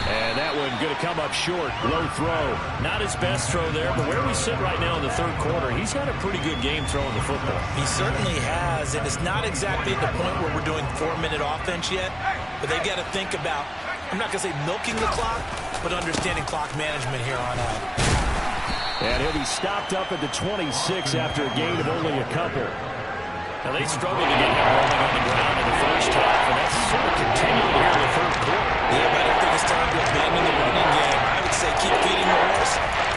And that one going to come up short. Low throw. Not his best throw there, but where we sit right now in the 3rd quarter, he's had a pretty good game throwing the football. He certainly has, and it's not exactly at the point where we're doing 4-minute offense yet, but they've got to think about, I'm not going to say milking the clock, but understanding clock management here on out. And he'll be stopped up at the 26 after a gain of only a couple. Now, they struggled to get him rolling on the ground in the 1st half, and that's sort of continuing here in the 3rd quarter. Yeah, but I don't think it's time to abandon the running game. I would say keep feeding the horse,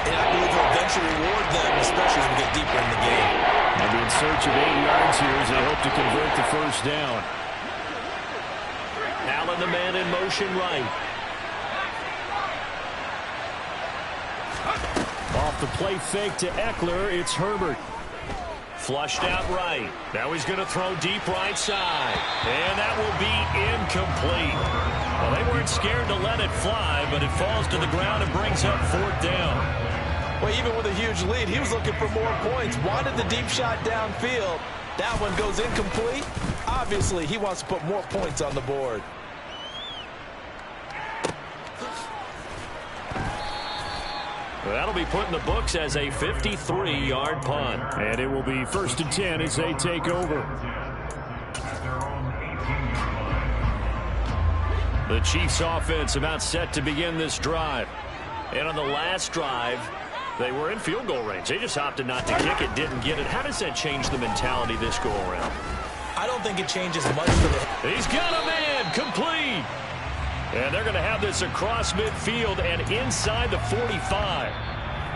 and I believe he'll eventually reward them, especially as we get deeper in the game. They'll be in search of 8 yards here as they hope to convert the 1st down. Allen, the man in motion right. Off the play fake to Eckler, it's Herbert. Flushed out right. Now he's going to throw deep right side. And that will be incomplete. Well, they weren't scared to let it fly, but it falls to the ground and brings up 4th down. Well, even with a huge lead, he was looking for more points. Wanted the deep shot downfield. That one goes incomplete. Obviously, he wants to put more points on the board. Well, that'll be put in the books as a 53-yard punt. And it will be 1st and 10 as they take over. The Chiefs offense about set to begin this drive. And on the last drive, they were in field goal range. They just opted not to kick it, didn't get it. How does that change the mentality this go around? I don't think it changes much for the... He's got a man, complete. And they're going to have this across midfield and inside the 45.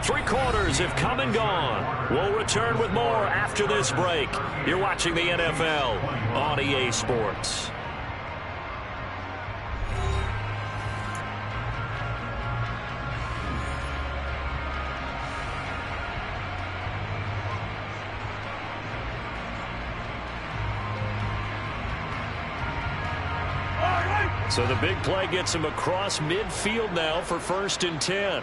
3 quarters have come and gone. We'll return with more after this break. You're watching the NFL on EA Sports. So the big play gets him across midfield now for 1st and 10.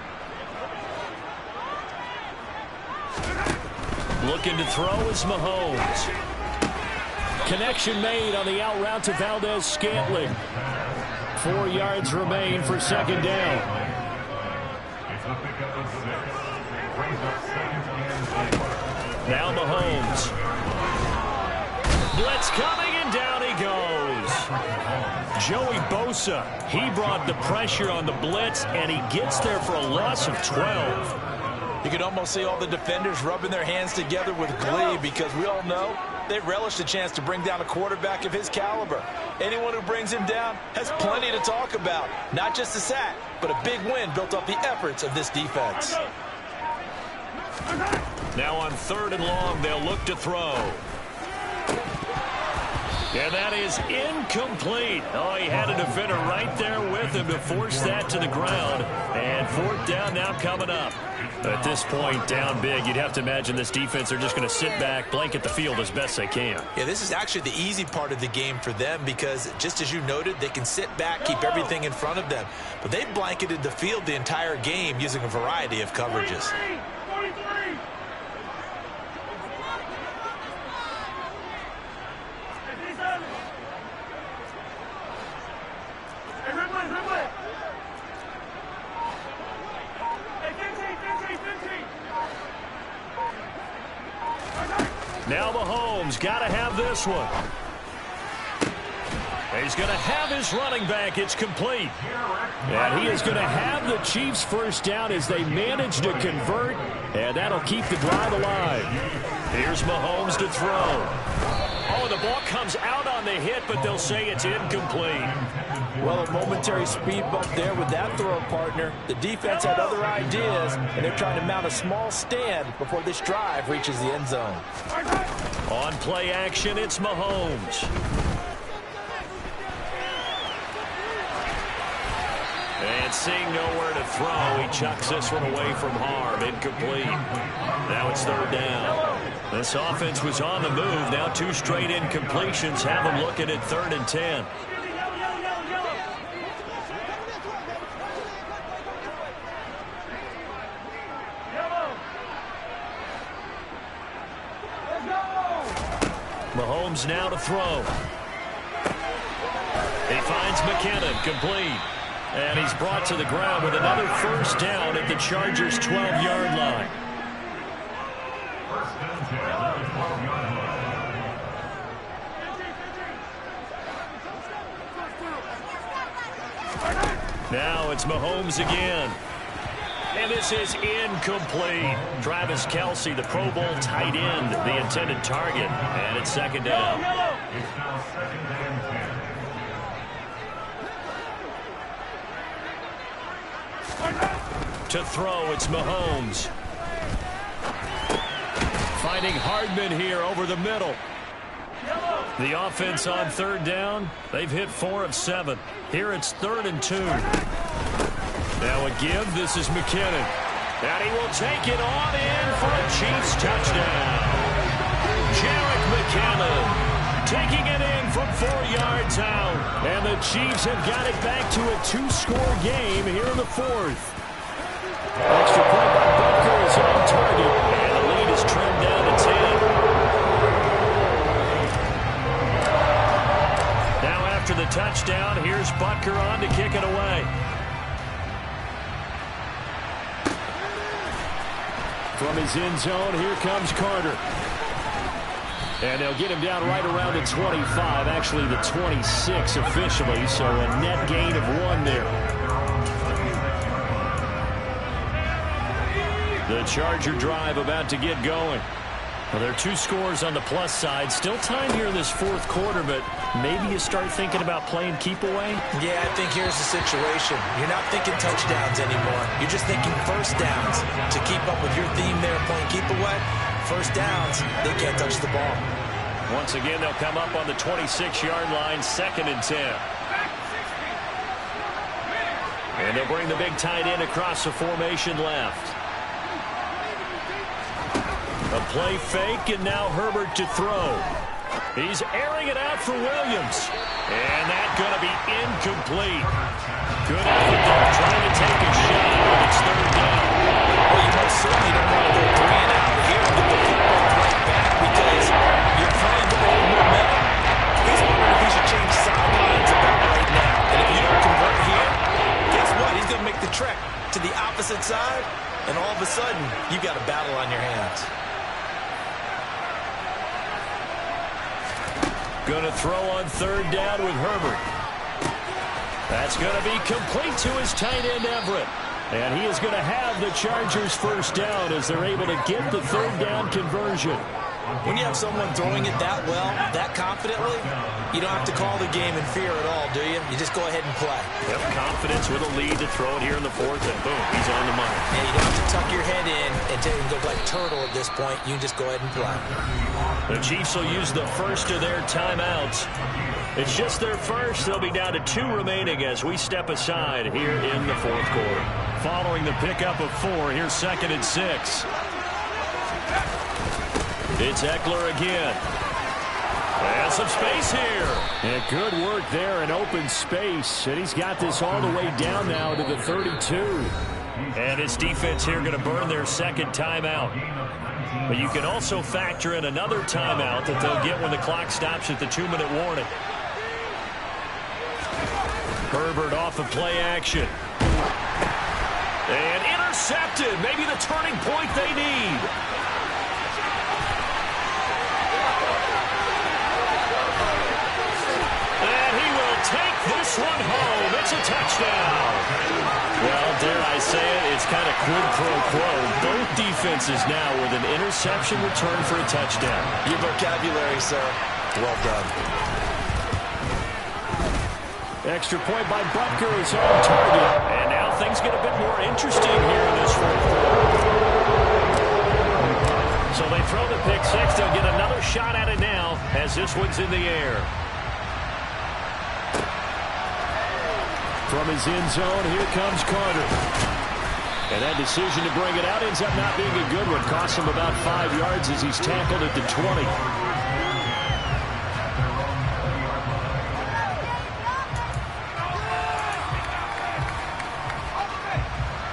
Looking to throw is Mahomes. Connection made on the out route to Valdez-Scantling. 4 yards remain for 2nd down. Now Mahomes. Blitz coming, and down he goes. Joey Bosa, he brought the pressure on the blitz, and he gets there for a loss of 12. You can almost see all the defenders rubbing their hands together with glee because we all know they relish the chance to bring down a quarterback of his caliber. Anyone who brings him down has plenty to talk about. Not just a sack, but a big win built off the efforts of this defense. Now on 3rd and long, they'll look to throw. And that is incomplete. Oh, he had a defender right there with him to force that to the ground. And fourth down now coming up. At this point, down big, you'd have to imagine this defense are just going to sit back, blanket the field as best they can. Yeah, this is actually the easy part of the game for them because, just as you noted, they can sit back, keep everything in front of them. But they've blanketed the field the entire game using a variety of coverages. Now Mahomes got to have this one. He's going to have his running back. It's complete. And he is going to have the Chiefs first down as they manage to convert. And that'll keep the drive alive. Here's Mahomes to throw. Oh, the ball comes out on the hit, but they'll say it's incomplete. Well, a momentary speed bump there with that throw, partner. The defense had other ideas, and they're trying to mount a small stand before this drive reaches the end zone. On play action, it's Mahomes. And seeing nowhere to throw, he chucks this one away from harm. Incomplete. Now it's third down. This offense was on the move. Now two straight incompletions have them looking at 3rd and 10. Mahomes now to throw. He finds McKinnon, complete. And he's brought to the ground with another first down at the Chargers' 12-yard line. Now it's Mahomes again. And this is incomplete. Travis Kelce, the Pro Bowl tight end, the intended target. And it's second down. To throw, it's Mahomes. Finding Hardman here over the middle. The offense on third down, they've hit 4 of 7. Here it's 3rd and 2. Now a give, this is McKinnon. And he will take it on in for a Chiefs touchdown. Jerick McKinnon taking it in from 4 yards out. And the Chiefs have got it back to a 2-score game here in the 4th. Extra point by Butker is on target. And the lead is trimmed down to 10. Now after the touchdown, here's Butker on to kick it away. From his end zone, here comes Carter. And they'll get him down right around the 25, actually the 26 officially, so a net gain of 1 there. The Charger drive about to get going. Well, there are 2 scores on the plus side. Still time here in this 4th quarter, but maybe you start thinking about playing keep away? Yeah, I think here's the situation. You're not thinking touchdowns anymore. You're just thinking first downs. To keep up with your theme there, playing keep away, first downs, they can't touch the ball. Once again, they'll come up on the 26-yard line, 2nd and 10. And they'll bring the big tight end across the formation left. A play fake, and now Herbert to throw. He's airing it out for Williams. And that's going to be incomplete. Good effort there, trying to take a shot, but it's 3rd down. Well, you most certainly don't want to go 3 and out here and get the football right back because you're playing with all momentum. He's wondering if he should change sidelines about right now. And if you don't convert here, guess what? He's going to make the trek to the opposite side, and all of a sudden, you've got a battle on your hands. Going to throw on 3rd down with Herbert. That's going to be complete to his tight end, Everett. And he is going to have the Chargers first down as they're able to get the 3rd down conversion. When you have someone throwing it that well, that confidently, you don't have to call the game in fear at all, do you? You just go ahead and play. Have confidence with a lead to throw it here in the fourth, and boom, he's on the money. Yeah, you don't have to tuck your head in and go like turtle at this point. You can just go ahead and play. The Chiefs will use the first of their timeouts. It's just their first. They'll be down to 2 remaining as we step aside here in the fourth quarter. Following the pickup of 4, here's 2nd and 6. It's Eckler again. And some space here. And good work there in open space. And he's got this all the way down now to the 32. And his defense here going to burn their 2nd timeout. But you can also factor in another timeout that they'll get when the clock stops at the 2-minute warning. Herbert off of play action. And intercepted. Maybe the turning point they need. And he will take this one home. It's a touchdown. Well, dare I say it, it's kind of quid pro quo. Both defenses now with an interception return for a touchdown. Your vocabulary, sir. Well done. Extra point by Butker is on target. And now things get a bit more interesting here in this fourth quarter. So they throw the pick 6. They'll get another shot at it now as this one's in the air. From his end zone, here comes Carter. And that decision to bring it out ends up not being a good one. Costs him about 5 yards as he's tackled at the 20.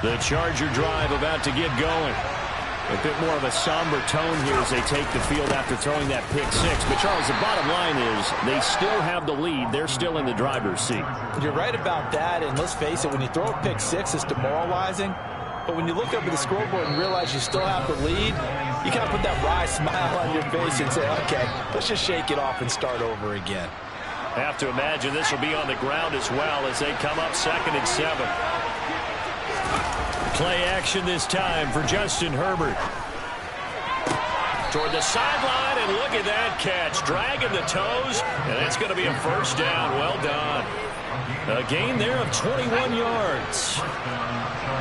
The Charger drive about to get going. A bit more of a somber tone here as they take the field after throwing that pick 6. But, Charles, the bottom line is they still have the lead. They're still in the driver's seat. You're right about that, and let's face it, when you throw a pick 6, it's demoralizing. But when you look up at the scoreboard and realize you still have the lead, you kind of put that wry smile on your face and say, okay, let's just shake it off and start over again. Have to imagine this will be on the ground as well as they come up 2nd and 7. Play action this time for Justin Herbert. Toward the sideline, and look at that catch. Dragging the toes, and that's going to be a first down. Well done. A gain there of 21 yards.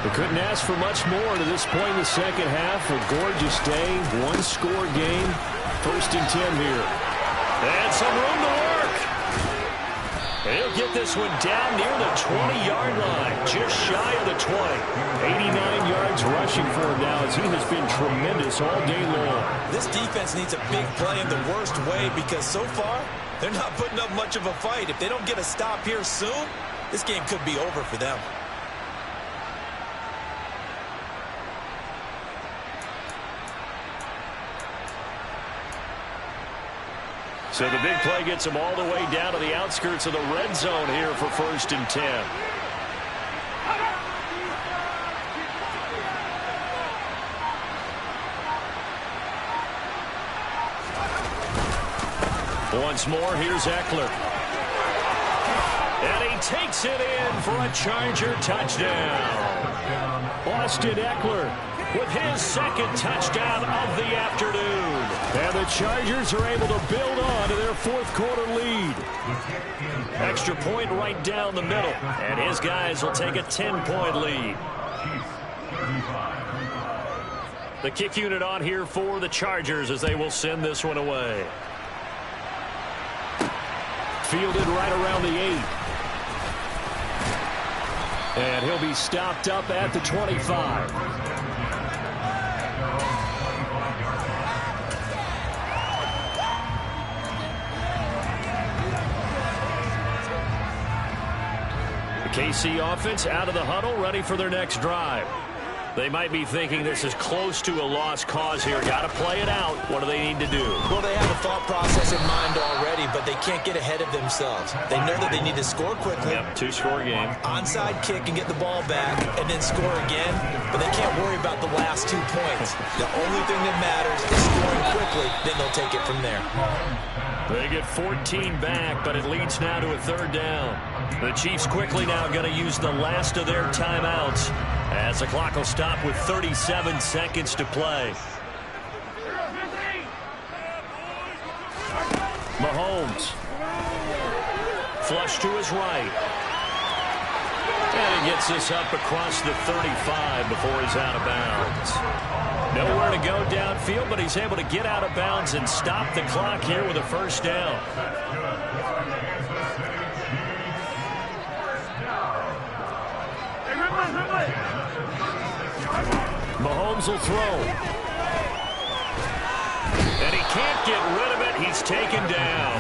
We couldn't ask for much more to this point in the second half. A gorgeous day, one-score game. 1st and 10 here. And some room to work. He'll get this one down near the 20-yard line, just shy of the 20. 89 yards rushing for him now as he has been tremendous all day long. This defense needs a big play in the worst way because so far, they're not putting up much of a fight. If they don't get a stop here soon, this game could be over for them. So the big play gets them all the way down to the outskirts of the red zone here for 1st and 10. Once more, here's Eckler. And he takes it in for a Charger touchdown. Austin Eckler with his 2nd touchdown of the afternoon. And the Chargers are able to build on to their 4th quarter lead. Extra point right down the middle. And his guys will take a 10-point lead. The kick unit on here for the Chargers as they will send this one away. Fielded right around the 8. And he'll be stopped up at the 25. The KC offense out of the huddle, ready for their next drive. They might be thinking this is close to a lost cause here. Got to play it out. What do they need to do? Well, they have a thought process in mind already, but they can't get ahead of themselves. They know that they need to score quickly. Yep, 2-score game. Onside kick and get the ball back and then score again, but they can't worry about the last 2 points. The only thing that matters is scoring quickly, then they'll take it from there. They get 14 back, but it leads now to a 3rd down. The Chiefs quickly now going to use the last of their timeouts as the clock will stop with 37 seconds to play. Mahomes. Flush to his right. And he gets this up across the 35 before he's out of bounds. Nowhere to go downfield, but he's able to get out of bounds and stop the clock here with a first down. Mahomes will throw. And he can't get rid of it. He's taken down.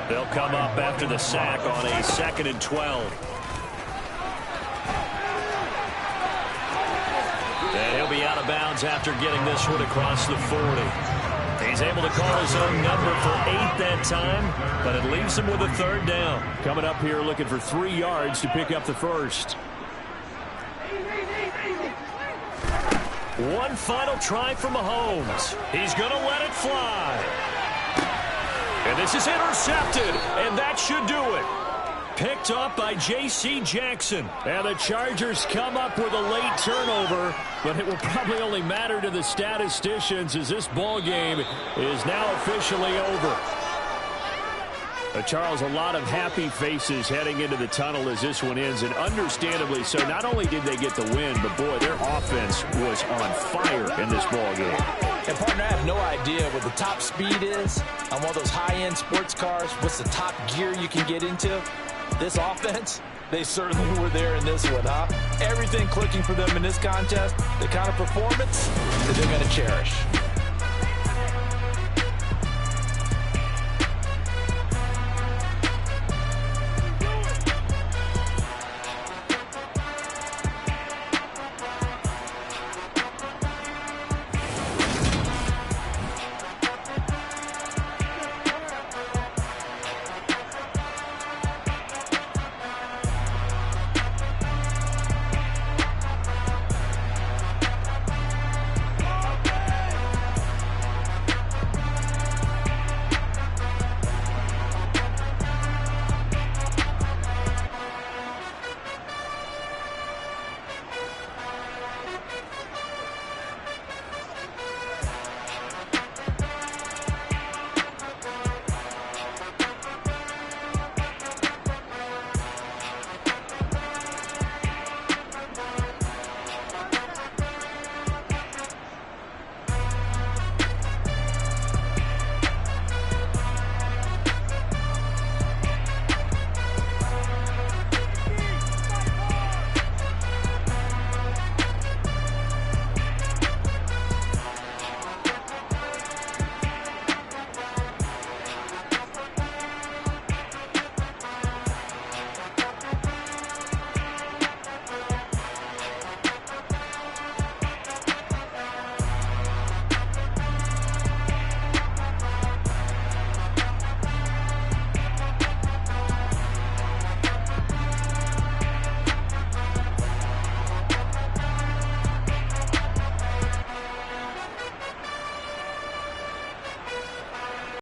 They'll come up after the sack on a 2nd and 12. And he'll be out of bounds after getting this one across the 40. He's able to call his own number for 8 that time, but it leaves him with a 3rd down. Coming up here looking for 3 yards to pick up the first. One final try for Mahomes. He's going to let it fly. And this is intercepted, and that should do it. Picked up by J.C. Jackson. And the Chargers come up with a late turnover, but it will probably only matter to the statisticians as this ball game is now officially over. Charles, a lot of happy faces heading into the tunnel as this one ends, and understandably so. Not only did they get the win, but boy, their offense was on fire in this ball game. And partner, I have no idea what the top speed is on one of those high-end sports cars. What's the top gear you can get into? This offense, they certainly were there in this one, huh? Everything clicking for them in this contest, the kind of performance that they're going to cherish.